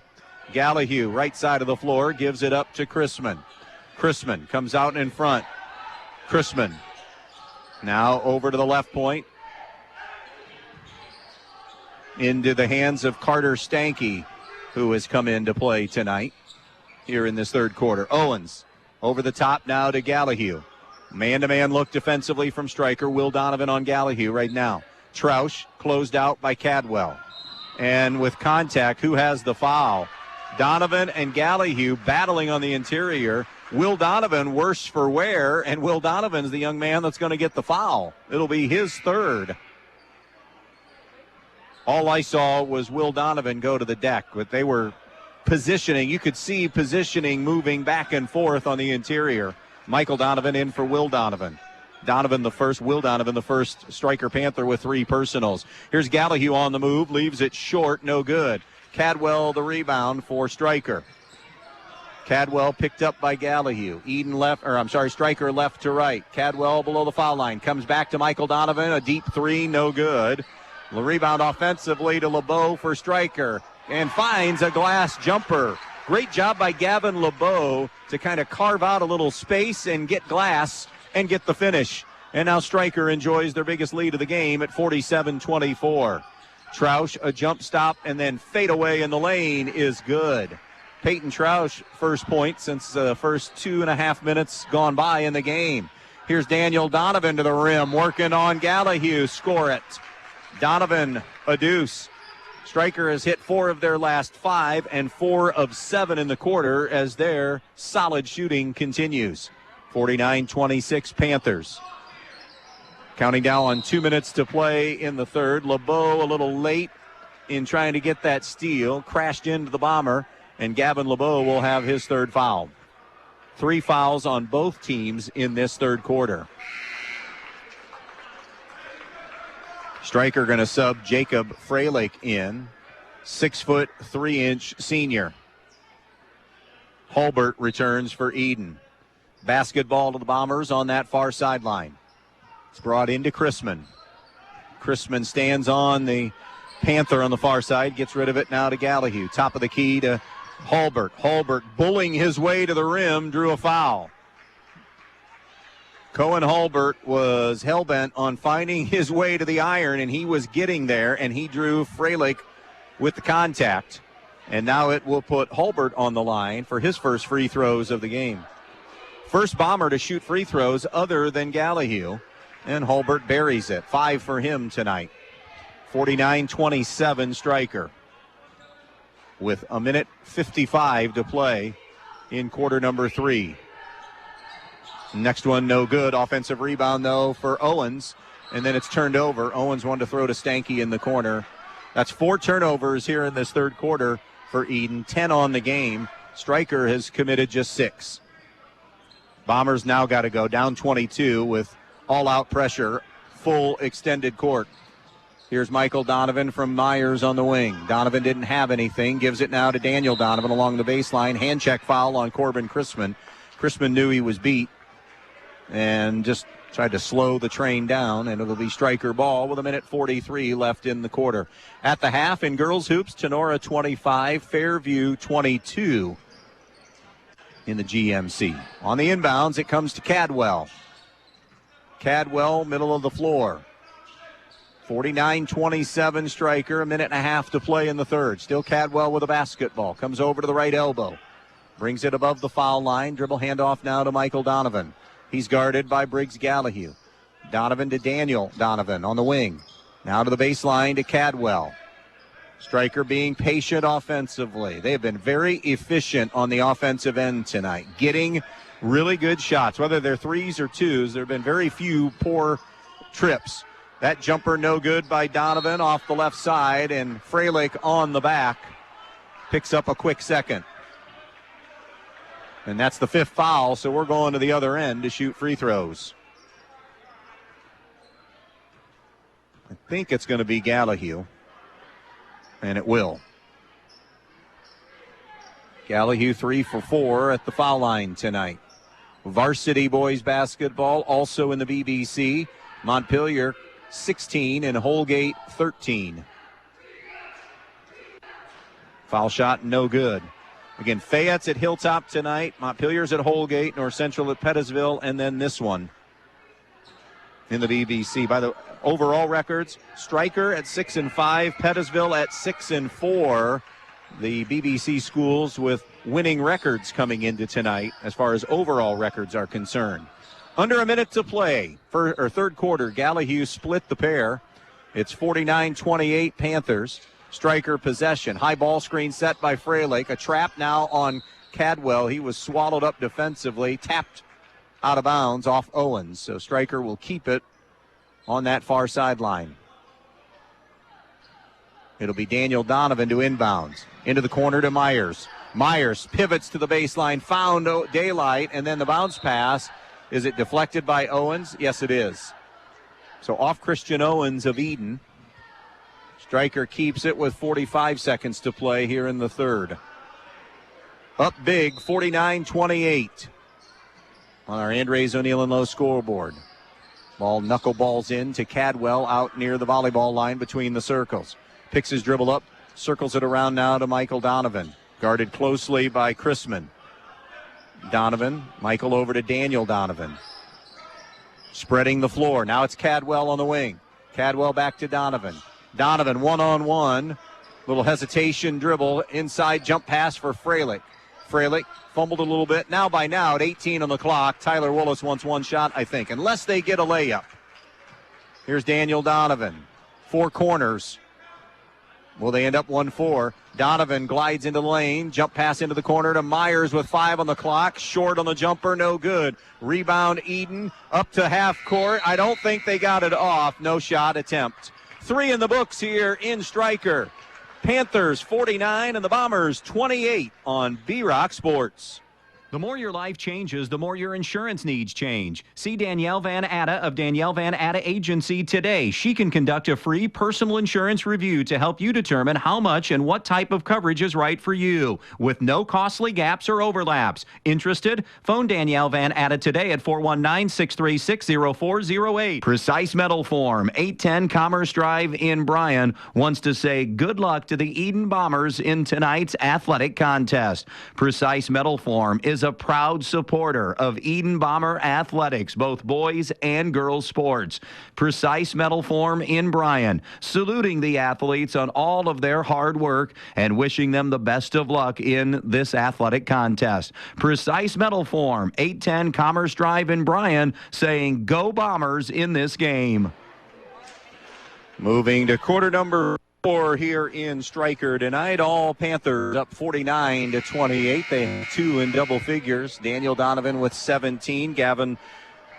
Gallahue, right side of the floor, gives it up to Chrisman. Chrisman comes out in front. Chrisman now over to the left point. Into the hands of Carter Stanky, who has come into play tonight here in this third quarter. Owens over the top now to Gallahue. Man-to-man look defensively from Stryker. Will Donovan on Gallahue right now. Troush closed out by Cadwell. And with contact, who has the foul? Donovan and Gallahue battling on the interior. Will Donovan worse for wear, and Will Donovan's the young man that's going to get the foul. It'll be his third. All I saw was Will Donovan go to the deck, but they were positioning. You could see positioning moving back and forth on the interior. Michael Donovan in for Will Donovan. Donovan the first, Will Donovan the first Stryker Panther with 3 personals. Here's Gallahue on the move, leaves it short, no good. Cadwell the rebound for Stryker. Cadwell picked up by Gallahue. Stryker left to right. Cadwell below the foul line. Comes back to Michael Donovan, a deep 3, no good. The rebound offensively to LeBeau for Stryker. And finds a glass jumper. Great job by Gavin LeBeau to kind of carve out a little space and get glass and get the finish. And now Stryker enjoys their biggest lead of the game at 47-24. Troush, a jump stop, and then fade away in the lane is good. Peyton Troush, first point since the first 2.5 minutes gone by in the game. Here's Daniel Donovan to the rim, working on Gallahue. Score it. Donovan, a deuce. Stryker has hit 4 of their last 5 and 4 of 7 in the quarter as their solid shooting continues. 49-26 Panthers. Counting down on 2 minutes to play in the third. LeBeau a little late in trying to get that steal. Crashed into the bomber, and Gavin LeBeau will have his third foul. 3 fouls on both teams in this third quarter. Stryker going to sub Jacob Freilich in. 6 3-inch senior. Hulbert returns for Edon. Basketball to the Bombers on that far sideline. It's brought into Chrisman. Chrisman stands on the Panther on the far side, gets rid of it now to Gallahue. Top of the key to Hulbert. Hulbert bullying his way to the rim, drew a foul. Cohen Hulbert was hell-bent on finding his way to the iron, and he was getting there, and he drew Freilich with the contact. And now it will put Hulbert on the line for his first free throws of the game. First Bomber to shoot free throws other than Gallahue, and Hulbert buries it. 5 for him tonight. 49-27 Stryker. With 1:55 to play in quarter number 3. Next one, no good. Offensive rebound, though, for Owens. And then it's turned over. Owens wanted to throw to Stanky in the corner. That's 4 turnovers here in this third quarter for Edon. 10 on the game. Stryker has committed just 6. Bombers now got to go down 22 with all-out pressure, full extended court. Here's Michael Donovan from Myers on the wing. Donovan didn't have anything. Gives it now to Daniel Donovan along the baseline. Hand check foul on Corbin Chrisman. Chrisman knew he was beat and just tried to slow the train down, and it'll be Stryker ball with 1:43 left in the quarter. At the half in girls hoops, Tenora 25, Fairview 22. in the GMC. On the inbounds, it comes to Cadwell. Cadwell, middle of the floor. 49-27 Stryker, a minute and a half to play in the third. Still Cadwell with a basketball. Comes over to the right elbow. Brings it above the foul line. Dribble handoff now to Michael Donovan. He's guarded by Briggs Gallahue. Donovan to Daniel Donovan on the wing. Now to the baseline to Cadwell. Stryker being patient offensively. They have been very efficient on the offensive end tonight, getting really good shots. Whether they're threes or twos, there have been very few poor trips. That jumper no good by Donovan off the left side, and Freilich on the back picks up a quick second. And that's the fifth foul, so we're going to the other end to shoot free throws. I think it's going to be Gallahue, and it will. Gallahue 3 for 4 at the foul line tonight. Varsity boys basketball also in the BBC. Montpelier 16 and Holgate 13. Foul shot no good. Again, Fayette's at Hilltop tonight. Montpelier's at Holgate. North Central at Pettisville. And then this one in the BBC. By the overall records, Stryker at 6-5, Pettisville at 6-4. The BBC schools with winning records coming into tonight as far as overall records are concerned. Under a minute to play for third quarter. Gallahue split the pair. It's 49-28 Panthers. Stryker possession. High ball screen set by Freilich. A trap now on Cadwell. He was swallowed up defensively. Tapped out of bounds off Owens. So Stryker will keep it on that far sideline. It'll be Daniel Donovan to inbounds. Into the corner to Myers. Myers pivots to the baseline. Found daylight. And then the bounce pass. Is it deflected by Owens? Yes, it is. So off Christian Owens of Edon. Stryker keeps it with 45 seconds to play here in the third. Up big, 49-28 on our Andres O'Neill and Lowe scoreboard. Ball knuckleballs in to Cadwell out near the volleyball line between the circles. Picks his dribble up, circles it around now to Michael Donovan. Guarded closely by Chrisman. Donovan, Michael over to Daniel Donovan. Spreading the floor. Now it's Cadwell on the wing. Cadwell back to Donovan. Donovan one-on-one. Little hesitation dribble. Inside jump pass for Freilich. Freilich fumbled a little bit. Now at 18 on the clock. Tyler Willis wants one shot, I think, unless they get a layup. Here's Daniel Donovan. Four corners. Will they end up 1-4? Donovan glides into the lane. Jump pass into the corner to Myers with 5 on the clock. Short on the jumper, no good. Rebound Edon up to half court. I don't think they got it off. No shot attempt. 3 in the books here in Stryker. Panthers 49 and the Bombers 28 on B-Rock Sports. The more your life changes, the more your insurance needs change. See Danielle Van Atta of Danielle Van Atta Agency today. She can conduct a free personal insurance review to help you determine how much and what type of coverage is right for you, with no costly gaps or overlaps. Interested? Phone Danielle Van Atta today at 419-636-0408. Precise Metal Form, 810 Commerce Drive in Bryan, wants to say good luck to the Edon Bombers in tonight's athletic contest. Precise Metal Form is a proud supporter of Edon Bomber athletics, both boys and girls sports. Precise Metal Form in Bryan, saluting the athletes on all of their hard work and wishing them the best of luck in this athletic contest. Precise Metal Form, 810 Commerce Drive in Bryan, saying go Bombers in this game. Moving to quarter number 4 here in Stryker tonight. All Panthers up 49-28. They have 2 in double figures. Daniel Donovan with 17. Gavin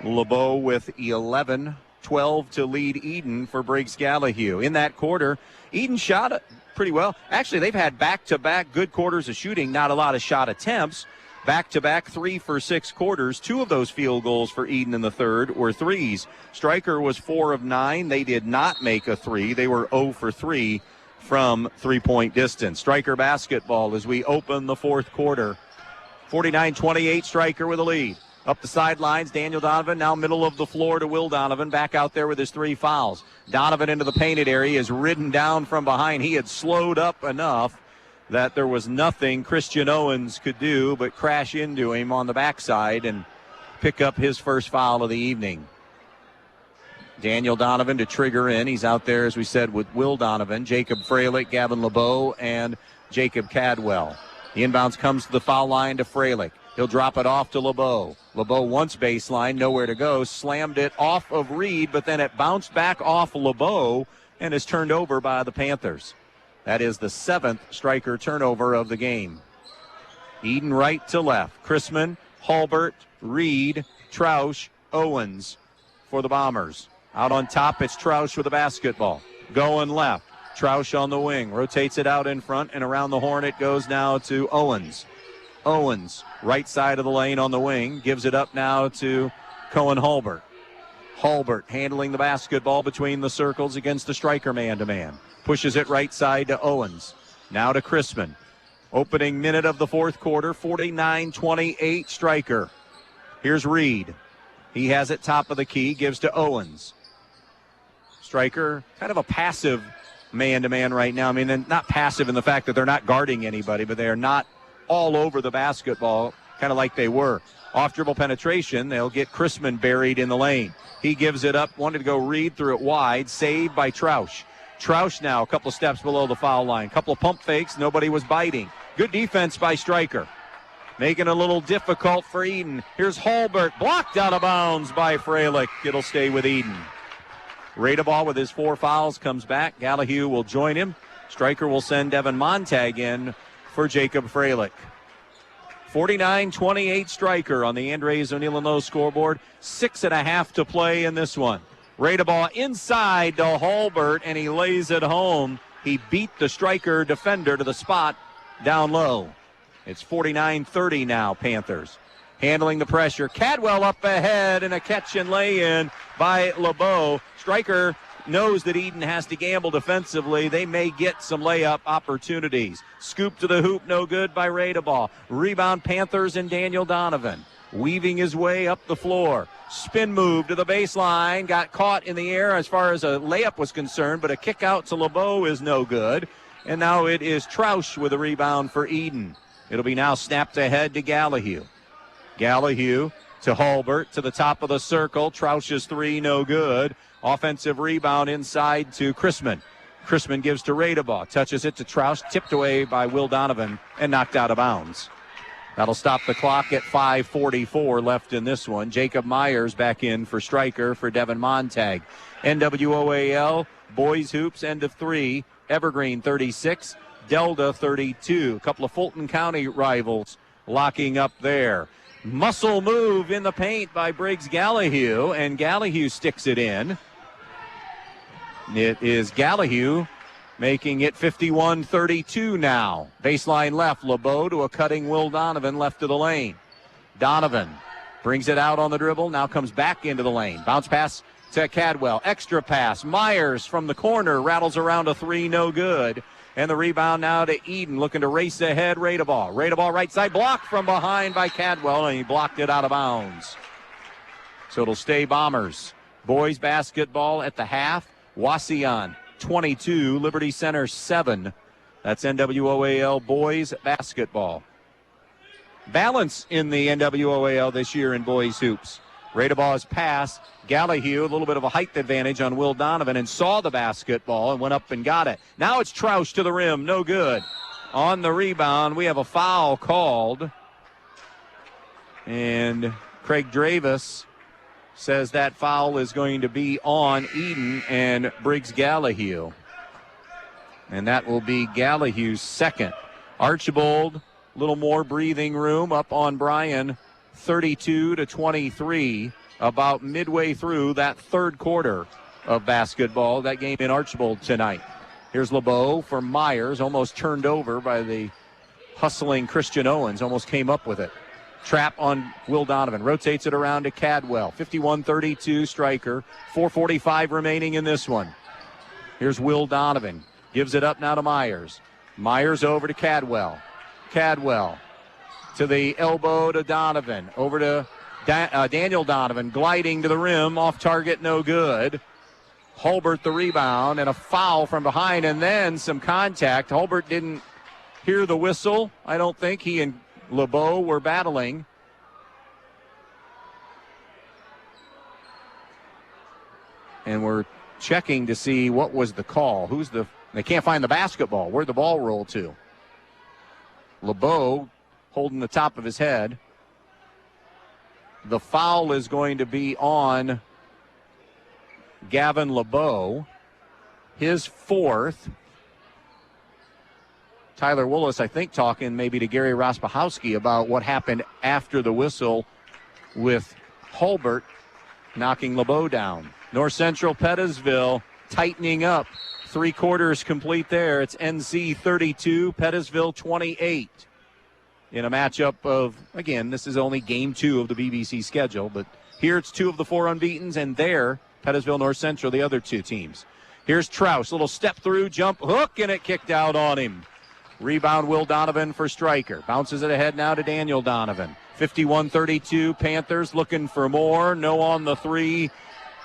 LeBeau with 11. 12 to lead Edon for Briggs Gallahue. In that quarter, Edon shot pretty well. Actually, they've had back-to-back good quarters of shooting, not a lot of shot attempts. Back-to-back 3 for 6 quarters. 2 of those field goals for Edon in the third were threes. Stryker was 4 of 9. They did not make a 3. They were 0 for 3 from three-point distance. Stryker basketball as we open the fourth quarter. 49-28, Stryker with a lead. Up the sidelines, Daniel Donovan, now middle of the floor to Will Donovan, back out there with his 3 fouls. Donovan into the painted area is ridden down from behind. He had slowed up enough that there was nothing Christian Owens could do but crash into him on the backside and pick up his first foul of the evening. Daniel Donovan to trigger in. He's out there, as we said, with Will Donovan, Jacob Freilich, Gavin LeBeau, and Jacob Cadwell. The inbounds comes to the foul line to Freilich. He'll drop it off to LeBeau. LeBeau once baseline, nowhere to go. Slammed it off of Reed, but then it bounced back off LeBeau and is turned over by the Panthers. That is the 7th Stryker turnover of the game. Edon right to left. Chrisman, Hulbert, Reed, Troush, Owens for the Bombers. Out on top, it's Troush with the basketball. Going left. Troush on the wing. Rotates it out in front, and around the horn it goes now to Owens. Owens, right side of the lane on the wing, gives it up now to Cohen Hulbert. Hulbert handling the basketball between the circles against the Stryker man-to-man. Pushes it right side to Owens. Now to Chrisman. Opening minute of the fourth quarter, 49-28 Stryker. Here's Reed. He has it top of the key, gives to Owens. Stryker, kind of a passive man-to-man right now. I mean, they're not passive in the fact that they're not guarding anybody, but they are not all over the basketball, kind of like they were. Off dribble penetration, they'll get Chrisman buried in the lane. He gives it up, wanted to go Reed, threw it wide, saved by Troush. Troush now a couple of steps below the foul line. Couple of pump fakes, nobody was biting. Good defense by Stryker. Making it a little difficult for Edon. Here's Hulbert, blocked out of bounds by Freilich. It'll stay with Edon. Radeball with his 4 fouls comes back. Gallahue will join him. Stryker will send Devin Montag in for Jacob Freilich. 49-28 Stryker on the Andres O'Neill and Lowe scoreboard. 6.5 to play in this one. Radeball inside to Hulbert, and he lays it home. He beat the Stryker defender to the spot down low. It's 49-30 now, Panthers. Handling the pressure. Cadwell up ahead, and a catch and lay-in by LeBeau. Stryker knows that Edon has to gamble defensively. They may get some layup opportunities. Scoop to the hoop, no good by Radeball. Rebound Panthers and Daniel Donovan. Weaving his way up the floor. Spin move to the baseline. Got caught in the air as far as a layup was concerned, but a kick out to LeBeau is no good. And now it is Troush with a rebound for Edon. It'll be now snapped ahead to Gallahue. Gallahue to Hulbert to the top of the circle. Troush's 3, no good. Offensive rebound inside to Chrisman. Chrisman gives to Radeball. Touches it to Troush. Tipped away by Will Donovan and knocked out of bounds. That'll stop the clock at 5:44 left in this one. Jacob Myers back in for Stryker for Devin Montag. NWOAL, boys hoops, end of 3. Evergreen 36, Delta 32. A couple of Fulton County rivals locking up there. Muscle move in the paint by Briggs Gallahue, and Gallahue sticks it in. It is Gallahue making it 51-32 now. Baseline left, LeBeau to a cutting Will Donovan left of the lane. Donovan brings it out on the dribble, now comes back into the lane. Bounce pass to Cadwell. Extra pass. Myers from the corner rattles around a 3, no good. And the rebound now to Edon, looking to race ahead. Radeball. Radeball right side, blocked from behind by Cadwell, and he blocked it out of bounds. So it'll stay Bombers. Boys basketball at the half. Wauseon 22, Liberty Center 7. That's NWOAL boys basketball. Balance in the NWOAL this year in boys hoops. Radeball's pass. Gallahue, a little bit of a height advantage on Will Donovan, and saw the basketball and went up and got it. Now it's Troush to the rim, no good. On the rebound, we have a foul called. And Craig Dravis says that foul is going to be on Edon and Briggs Gallahue. And that will be Gallahue's second. Archibald, a little more breathing room up on Bryan, 32-23, about midway through that third quarter of basketball, that game in Archibald tonight. Here's LeBeau for Myers, almost turned over by the hustling Christian Owens, almost came up with it. Trap on Will Donovan, rotates it around to Cadwell. 51-32 Stryker, 4:45 remaining in this one. Here's Will Donovan, gives it up now to Myers. Myers over to Cadwell. Cadwell to the elbow to Donovan, over to Daniel Donovan, gliding to the rim, off target, no good. Hulbert the rebound, and a foul from behind, and then some contact. Hulbert didn't hear the whistle. I don't think he and LeBeau were battling. And we're checking to see what was the call. They can't find the basketball. Where'd the ball roll to? LeBeau holding the top of his head. The foul is going to be on Gavin LeBeau, his fourth. Tyler Willis, I think, talking maybe to Gary Rospachowski about what happened after the whistle with Hulbert knocking LeBeau down. North Central Pettisville tightening up. 3 quarters complete there. It's NC 32, Pettisville 28. In a matchup of, again, this is only game 2 of the BBC schedule, but here it's 2 of the 4 unbeatens, and there, Pettisville North Central, the other 2 teams. Here's Trouse, little step through, jump hook, and it kicked out on him. Rebound, Will Donovan for Stryker. Bounces it ahead now to Daniel Donovan. 51-32, Panthers looking for more. No on the 3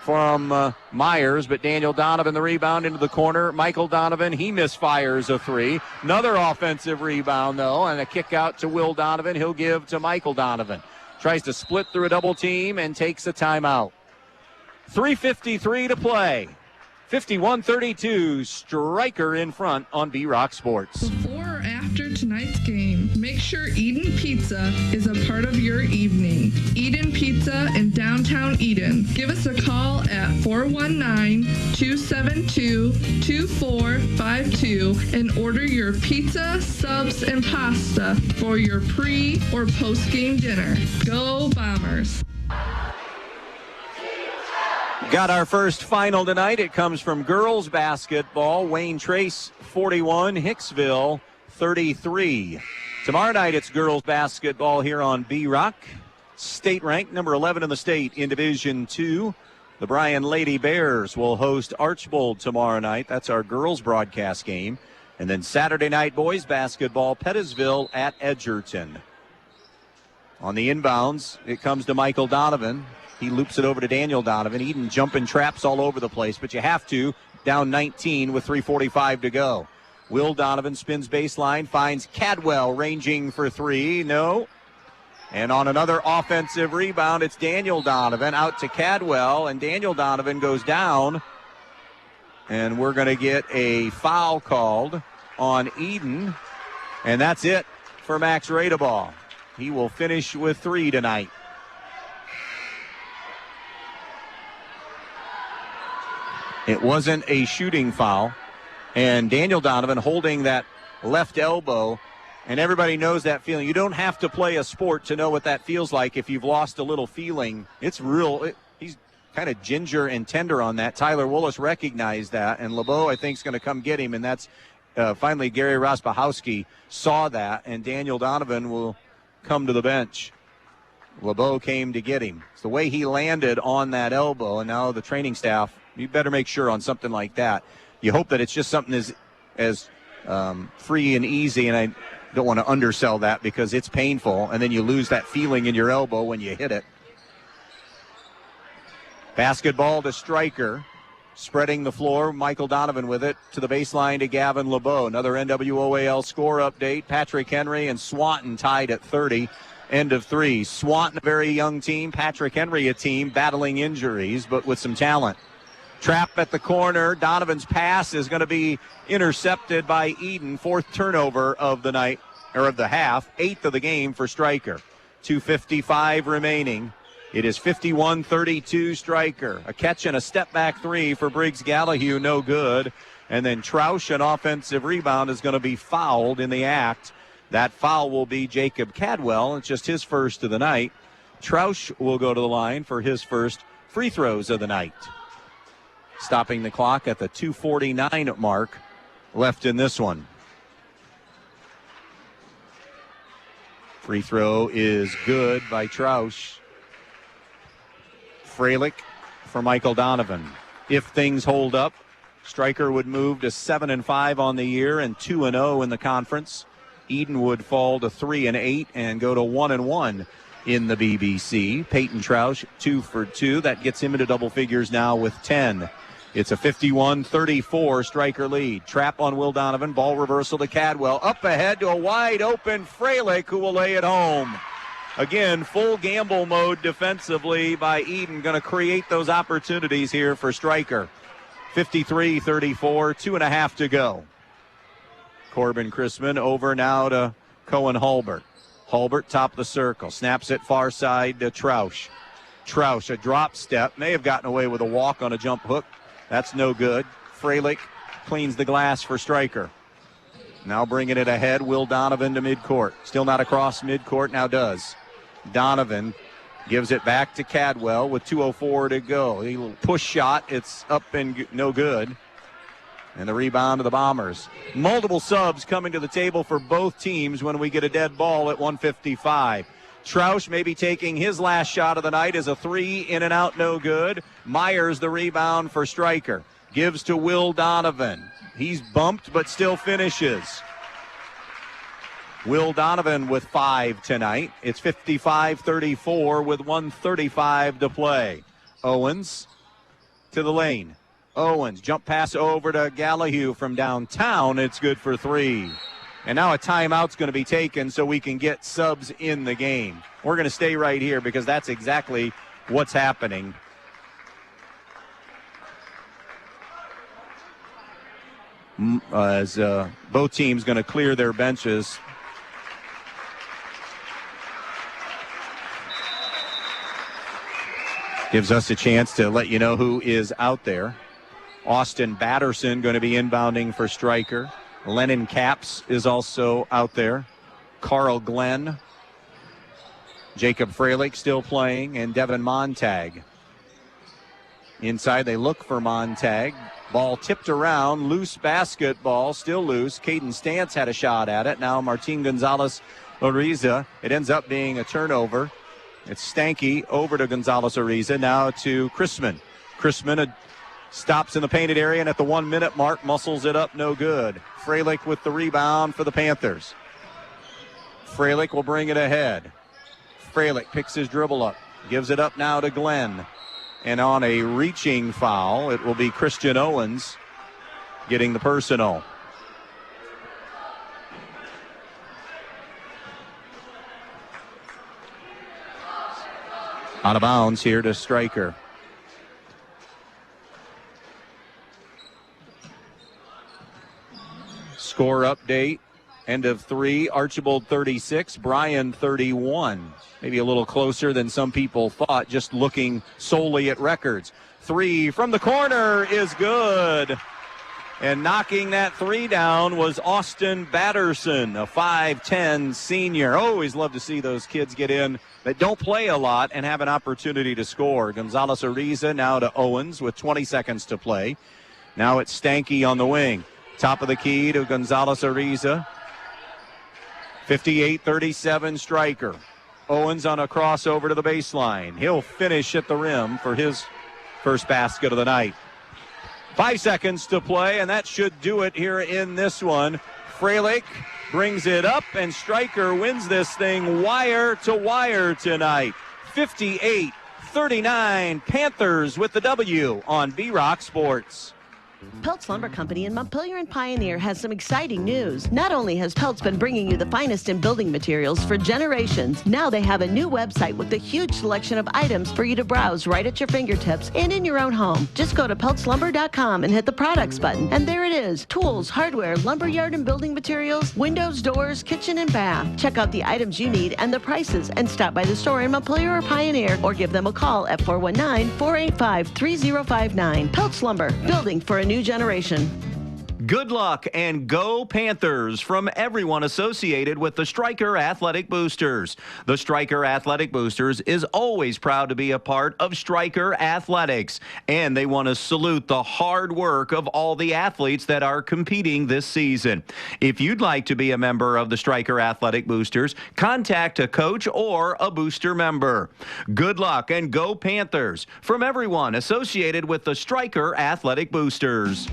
from Myers, but Daniel Donovan, the rebound into the corner. Michael Donovan, he misfires a 3. Another offensive rebound, though, and a kick out to Will Donovan. He'll give to Michael Donovan. Tries to split through a double team and takes a timeout. 3:53 to play. 51-32, Stryker in front on B-Rock Sports. Before or after tonight's game, make sure Edon Pizza is a part of your evening. Edon Pizza in downtown Eden. Give us a call at 419-272-2452 and order your pizza, subs, and pasta for your pre- or post-game dinner. Go Bombers! Got our first final tonight. It comes from girls basketball. Wayne Trace 41, Hicksville 33. Tomorrow night it's girls basketball here on B-Rock. State ranked number 11 in the state in Division II. The Bryan Lady Bears will host Archbold tomorrow night. That's our girls broadcast game. And then Saturday night boys basketball, Pettisville at Edgerton. On the inbounds, it comes to Michael Donovan. He loops it over to Daniel Donovan. Edon jumping traps all over the place, but you have to. Down 19 with 3:45 to go. Will Donovan spins baseline, finds Cadwell ranging for 3. No. And on another offensive rebound, it's Daniel Donovan out to Cadwell, and Daniel Donovan goes down. And we're going to get a foul called on Edon. And that's it for Max Radeball. He will finish with 3 tonight. It wasn't a shooting foul. And Daniel Donovan holding that left elbow. And everybody knows that feeling. You don't have to play a sport to know what that feels like if you've lost a little feeling. It's real. He's kind of ginger and tender on that. Tyler Willis recognized that. And LeBeau, I think, is going to come get him. And that's finally Gary Rospachowski saw that. And Daniel Donovan will come to the bench. LeBeau came to get him. It's the way he landed on that elbow. And now the training staff, you better make sure on something like that. You hope that it's just something as free and easy, and I don't want to undersell that because it's painful, and then you lose that feeling in your elbow when you hit it. Basketball to Stryker, spreading the floor. Michael Donovan with it to the baseline to Gavin LeBeau. Another NWOAL score update. Patrick Henry and Swanton tied at 30. End of 3. Swanton, a very young team. Patrick Henry, a team battling injuries, but with some talent. Trap at the corner. Donovan's pass is going to be intercepted by Edon. 4th turnover of the night, or of the half. 8th of the game for Stryker. 2:55 remaining. It is 51-32 Stryker. A catch and a step back 3 for Briggs Gallahue, no good. And then Troush, an offensive rebound, is going to be fouled in the act. That foul will be Jacob Cadwell. It's just his first of the night. Troush will go to the line for his first free throws of the night. Stopping the clock at the 2:49 mark left in this one. Free throw is good by Troush. Freilich for Michael Donovan. If things hold up, Stryker would move to 7-5 on the year and 2-0 in the conference. Edon would fall to 3-8 and go to 1-1 in the BBC. Peyton Troush 2 for 2. That gets him into double figures now with 10. It's a 51-34 Stryker lead. Trap on Will Donovan. Ball reversal to Cadwell. Up ahead to a wide open Freilich, who will lay it home. Again, full gamble mode defensively by Edon. Going to create those opportunities here for Stryker. 53-34, 2.5 to go. Corbin Chrisman over now to Cohen Hulbert. Hulbert top of the circle. Snaps it far side to Trausch. Trausch, a drop step. May have gotten away with a walk on a jump hook. That's no good. Freilich cleans the glass for Stryker. Now bringing it ahead, Will Donovan to midcourt. Still not across midcourt, now does. Donovan gives it back to Cadwell with 2:04 to go. A little push shot, it's up and no good. And the rebound to the Bombers. Multiple subs coming to the table for both teams when we get a dead ball at 1:55. Trausch maybe taking his last shot of the night as a three, in and out, no good. Myers the rebound for Stryker. Gives to Will Donovan. He's bumped but still finishes. Will Donovan with 5 tonight. It's 55-34 with 1:35 to play. Owens to the lane. Owens, jump pass over to Gallahue from downtown. It's good for 3. And now a timeout's going to be taken so we can get subs in the game. We're going to stay right here because that's exactly what's happening. As both teams going to clear their benches. Gives us a chance to let you know who is out there. Austin Batterson going to be inbounding for Stryker. Lennon Capps is also out there. Carl Glenn. Jacob Freilich still playing, and Devin Montag. Inside they look for Montag. Ball tipped around, loose basketball, still loose. Caden Stantz had a shot at it. Now Martin Gonzalez-Ariza. It ends up being a turnover. It's Stanky over to Gonzalez-Ariza. Now to Chrisman. Chrisman stops in the painted area, and at the 1 minute mark, muscles it up, no good. Freilich with the rebound for the Panthers. Freilich will bring it ahead. Freilich picks his dribble up, gives it up now to Glenn. And on a reaching foul, it will be Christian Owens getting the personal. Out of bounds here to Stryker. Score update. End of 3. Archibald 36, Bryan 31. Maybe a little closer than some people thought, just looking solely at records. 3 from the corner is good. And knocking that 3 down was Austin Batterson, a 5'10 senior. Always love to see those kids get in that don't play a lot and have an opportunity to score. Gonzalez-Ariza now to Owens with 20 seconds to play. Now it's Stanky on the wing. Top of the key to Gonzalez-Ariza. 58-37 Stryker. Owens on a crossover to the baseline. He'll finish at the rim for his first basket of the night. 5 seconds to play, and that should do it here in this one. Freilich brings it up, and Stryker wins this thing wire to wire tonight. 58-39 Panthers with the W on B-Rock Sports. Peltz Lumber Company in Montpelier and Pioneer has some exciting news. Not only has Peltz been bringing you the finest in building materials for generations, now they have a new website with a huge selection of items for you to browse right at your fingertips and in your own home. Just go to peltzlumber.com and hit the products button, and there it is. Tools, hardware, lumberyard and building materials, windows, doors, kitchen and bath. Check out the items you need and the prices, and stop by the store in Montpelier or Pioneer, or give them a call at 419-485-3059. Peltz Lumber, building for a new generation. Good luck and go Panthers from everyone associated with the Stryker Athletic Boosters. The Stryker Athletic Boosters is always proud to be a part of Stryker Athletics, and they want to salute the hard work of all the athletes that are competing this season. If you'd like to be a member of the Stryker Athletic Boosters, contact a coach or a booster member. Good luck and go Panthers from everyone associated with the Stryker Athletic Boosters.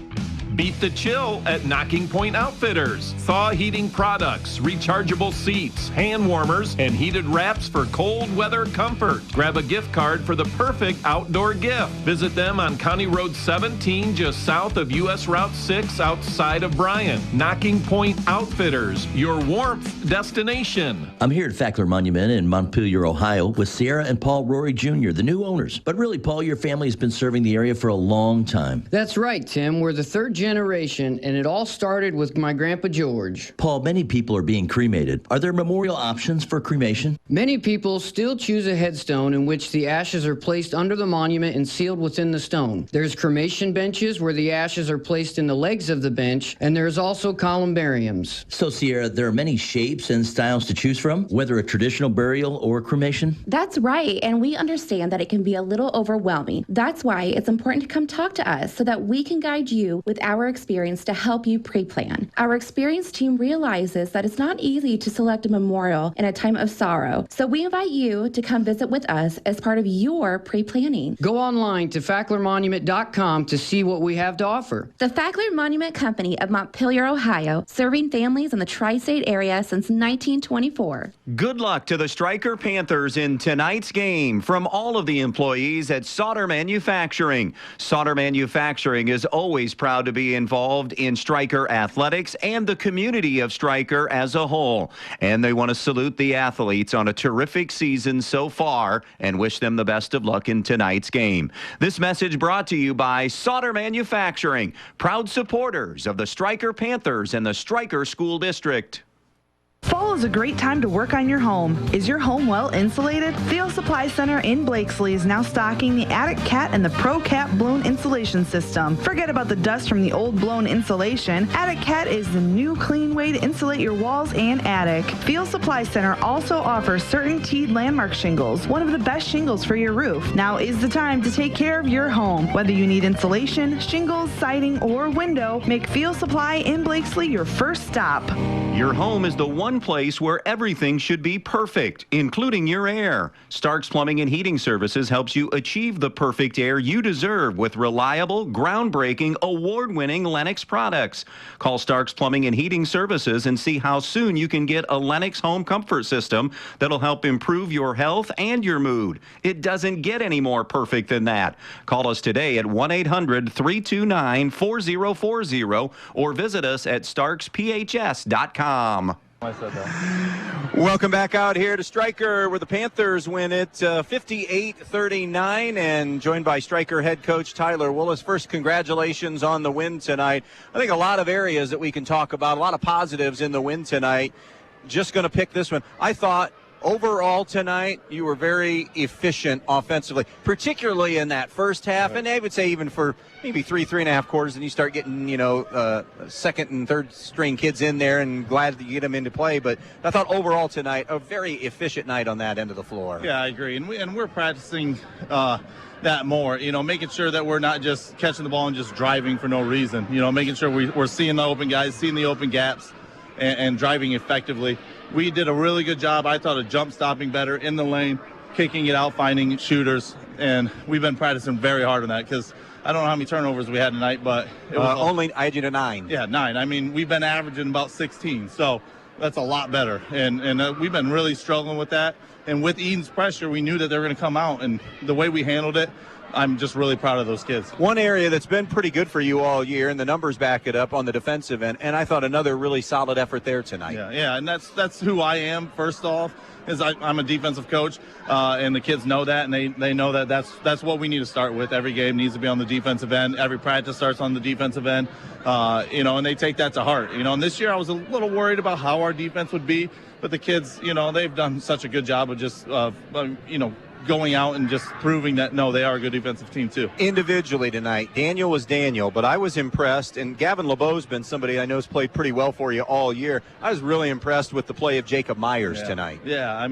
Beat the chill at Knocking Point Outfitters. Thaw heating products, rechargeable seats, hand warmers, and heated wraps for cold weather comfort. Grab a gift card for the perfect outdoor gift. Visit them on County Road 17, just south of US Route 6, outside of Bryan. Knocking Point Outfitters, your warmth destination. I'm here at Fackler Monument in Montpelier, Ohio, with Sierra and Paul Rory Jr., the new owners. But really, Paul, your family has been serving the area for a long time. That's right, Tim. We're the third generation, and it all started with my grandpa George. Paul, many people are being cremated. Are there memorial options for cremation? Many people still choose a headstone in which the ashes are placed under the monument and sealed within the stone. There's cremation benches where the ashes are placed in the legs of the bench, and there's also columbariums. So, Sierra, there are many shapes and styles to choose from, whether a traditional burial or cremation? That's right, and we understand that it can be a little overwhelming. That's why it's important to come talk to us so that we can guide you with our experience to help you pre-plan. Our experienced team realizes that it's not easy to select a memorial in a time of sorrow, so we invite you to come visit with us as part of your pre-planning. Go online to facklermonument.com to see what we have to offer. The Fackler Monument Company of Montpelier, Ohio, serving families in the tri-state area since 1924. Good luck to the Stryker Panthers in tonight's game from all of the employees at Sauter Manufacturing. Sauter Manufacturing is always proud to be involved in Stryker athletics and the community of Stryker as a whole. And they want to salute the athletes on a terrific season so far and wish them the best of luck in tonight's game. This message brought to you by Sauter Manufacturing, proud supporters of the Stryker Panthers and the Stryker School District. Fall is a great time to work on your home. Is your home well insulated? Field Supply Center in Blakesley is now stocking the Attic Cat and the Pro Cap blown insulation system. Forget about the dust from the old blown insulation. Attic Cat is the new clean way to insulate your walls and attic. Field Supply Center also offers CertainTeed Landmark shingles, one of the best shingles for your roof. Now is the time to take care of your home. Whether you need insulation, shingles, siding, or window, make Field Supply in Blakesley your first stop. Your home is the one place where everything should be perfect, including your air. Starks Plumbing and Heating Services helps you achieve the perfect air you deserve with reliable, groundbreaking, award-winning Lennox products. Call Starks Plumbing and Heating Services and see how soon you can get a Lennox home comfort system that'll help improve your health and your mood. It doesn't get any more perfect than that. Call us today at 1-800-329-4040 or visit us at starksphs.com. Welcome back out here to Stryker where the Panthers win it 58-39 and joined by Stryker head coach Tyler Willis. First, congratulations on the win tonight. I think a lot of areas that we can talk about, a lot of positives in the win tonight. Just going to pick this one. I thought overall tonight you were very efficient offensively, particularly in that first half, and I would say even for maybe three and a half quarters, and you start getting, second and third string kids in there, and glad that you get them into play. But I thought overall tonight, a very efficient night on that end of the floor. Yeah, I agree. And we're practicing that more, making sure that we're not just catching the ball and just driving for no reason, making sure we're seeing the open guys, seeing the open gaps, and driving effectively. We did a really good job, I thought, of jump stopping better in the lane, kicking it out, finding shooters, and we've been practicing very hard on that because I don't know how many turnovers we had tonight, but it was only I had you to 9. Yeah, 9. I mean, we've been averaging about 16, so that's a lot better, and we've been really struggling with that. And with Eden's pressure, we knew that they were going to come out, and the way we handled it, I'm just really proud of those kids. One area that's been pretty good for you all year, and the numbers back it up on the defensive end, and I thought another really solid effort there tonight. Yeah, and that's who I am, first off, is I'm a defensive coach, and the kids know that, and they know that that's what we need to start with. Every game needs to be on the defensive end. Every practice starts on the defensive end, and they take that to heart. And this year I was a little worried about how our defense would be, but the kids, they've done such a good job of just, going out and just proving that, no, they are a good defensive team too. Individually tonight, Daniel was Daniel, but I was impressed, and Gavin LeBeau's been somebody I know has played pretty well for you all year. I was really impressed with the play of Jacob Myers tonight. Yeah,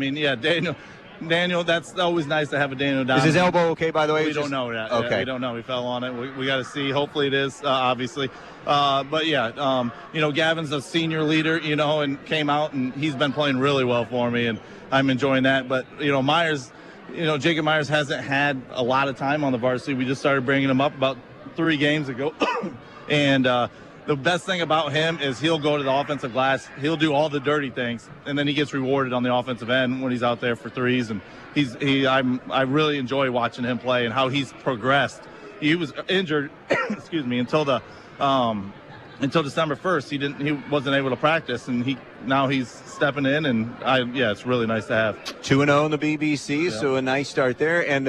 Daniel, that's always nice to have a Daniel down. Is his elbow okay, by the way? We don't know that. Okay. Yeah, we don't know. We fell on it. We got to see. Hopefully it is, obviously. Gavin's a senior leader, and came out, and he's been playing really well for me, and I'm enjoying that. But, Myers, Jacob Myers hasn't had a lot of time on the varsity. We just started bringing him up about 3 games ago. And the best thing about him is he'll go to the offensive glass. He'll do all the dirty things, and then he gets rewarded on the offensive end when he's out there for threes. And I really enjoy watching him play and how he's progressed. He was injured, excuse me, until December 1st. He wasn't able to practice, and now he's stepping in, and it's really nice to have. 2-0 in the BBC, so a nice start there, and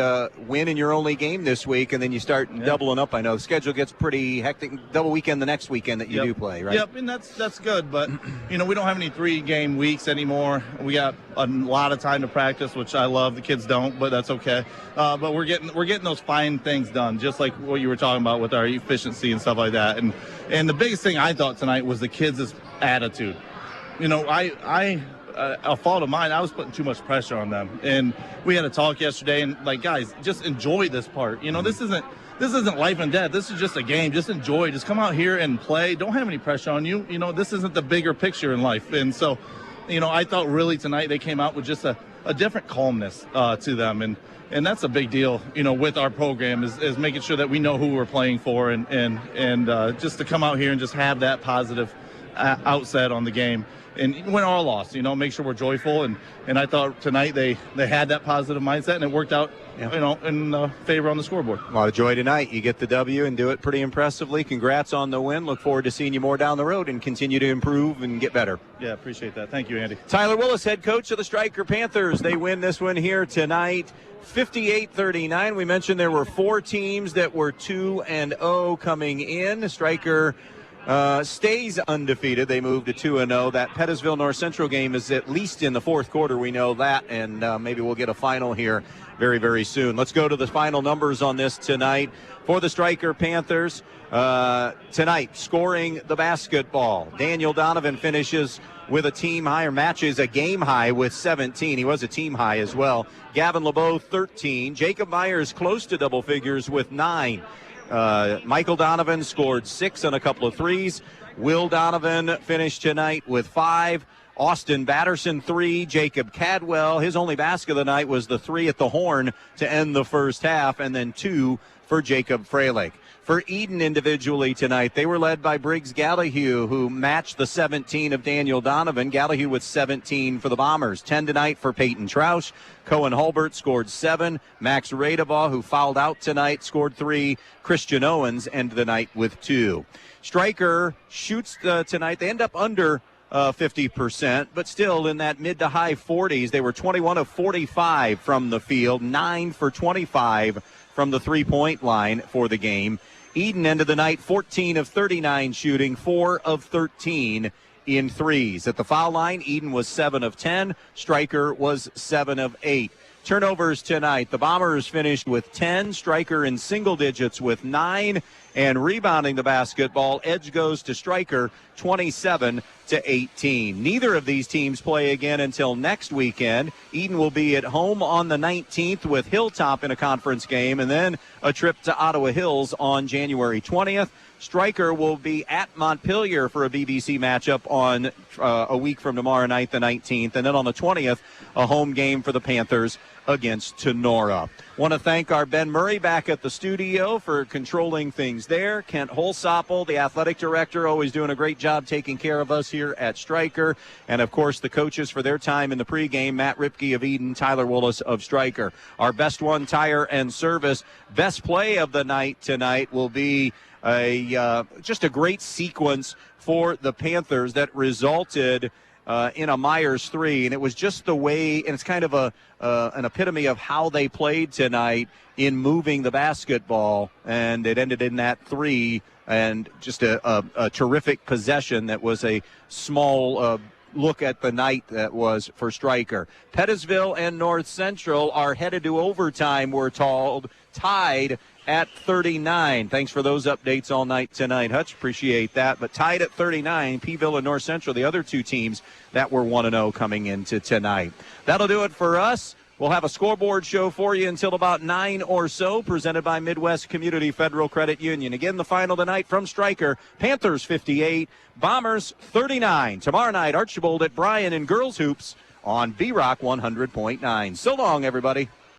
win in your only game this week, and then you start doubling up. I know the schedule gets pretty hectic. Double weekend the next weekend that you do play, right? Yep, and that's good, but we don't have any 3-game weeks anymore. We got a lot of time to practice, which I love. The kids don't, but that's okay. But we're getting those fine things done, just like what you were talking about with our efficiency and stuff like that. And the biggest thing I thought tonight was the kids' attitude. A fault of mine, I was putting too much pressure on them. And we had a talk yesterday, and guys, just enjoy this part. This isn't life and death. This is just a game. Just enjoy. Just come out here and play. Don't have any pressure on you. This isn't the bigger picture in life. And so, I thought really tonight they came out with just a different calmness to them. And that's a big deal, with our program is making sure that we know who we're playing for and just to come out here and just have that positive outset on the game. And win or loss, make sure we're joyful. And I thought tonight they had that positive mindset, and it worked out, in favor on the scoreboard. A lot of joy tonight. You get the W and do it pretty impressively. Congrats on the win. Look forward to seeing you more down the road and continue to improve and get better. Yeah, appreciate that. Thank you, Andy. Tyler Willis, head coach of the Stryker Panthers. They win this one here tonight, 58-39. We mentioned there were 4 teams that were 2-0 coming in. Stryker stays undefeated. They moved to 2-0. That Pettisville North Central game is at least in the fourth quarter. We know that, and maybe we'll get a final here very, very soon. Let's go to the final numbers on this tonight for the Stryker Panthers. Tonight, scoring the basketball. Daniel Donovan finishes with a team high, or matches a game high with 17. He was a team high as well. Gavin LeBeau, 13. Jacob Myers close to double figures with 9. Michael Donovan scored 6 on a couple of threes. Will Donovan finished tonight with 5. Austin Batterson, 3. Jacob Cadwell, his only basket of the night was the 3 at the horn to end the first half, and then 2 for Jacob Freilich. For Edon individually tonight, they were led by Briggs Gallahue, who matched the 17 of Daniel Donovan. Gallahue with 17 for the Bombers. 10 tonight for Peyton Troush. Cohen Hulbert scored 7. Max Radebaugh, who fouled out tonight, scored 3. Christian Owens ended the night with 2. Stryker shoots tonight. They end up under 50%, but still in that mid to high 40s. They were 21 of 45 from the field, 9 for 25 from the three-point line for the game. Edon ended the night 14 of 39 shooting, 4 of 13 in threes. At the foul line, Edon was 7 of 10. Stryker was 7 of 8. Turnovers tonight. The Bombers finished with 10. Stryker in single digits with 9. And rebounding the basketball, edge goes to Stryker, 27-18. Neither of these teams play again until next weekend. Edon will be at home on the 19th with Hilltop in a conference game, and then a trip to Ottawa Hills on January 20th. Stryker will be at Montpelier for a BBC matchup on a week from tomorrow night, the 19th. And then on the 20th, a home game for the Panthers against Tenora. Want to thank our Ben Murray back at the studio for controlling things there. Kent Holsopple, the athletic director, always doing a great job taking care of us here at Stryker. And, of course, the coaches for their time in the pregame, Matt Ripke of Edon, Tyler Willis of Stryker. Our Best One Tire and Service best play of the night tonight will be just a great sequence for the Panthers that resulted in a Myers 3, and it was just the way, and it's kind of an epitome of how they played tonight in moving the basketball, and it ended in that 3, and just a terrific possession that was a small look at the night that was for Stryker. Pettisville and North Central are headed to overtime, we're told, tied at 39. Thanks for those updates all night tonight, Hutch. Appreciate that. But tied at 39, Peeville and North Central, the other two teams that were 1-0 coming into tonight. That'll do it for us. We'll have a scoreboard show for you until about 9 or so, presented by Midwest Community Federal Credit Union. Again, the final tonight from Stryker, Panthers 58, Bombers 39. Tomorrow night, Archibald at Bryan in girls hoops on B-Rock 100.9. So long, everybody.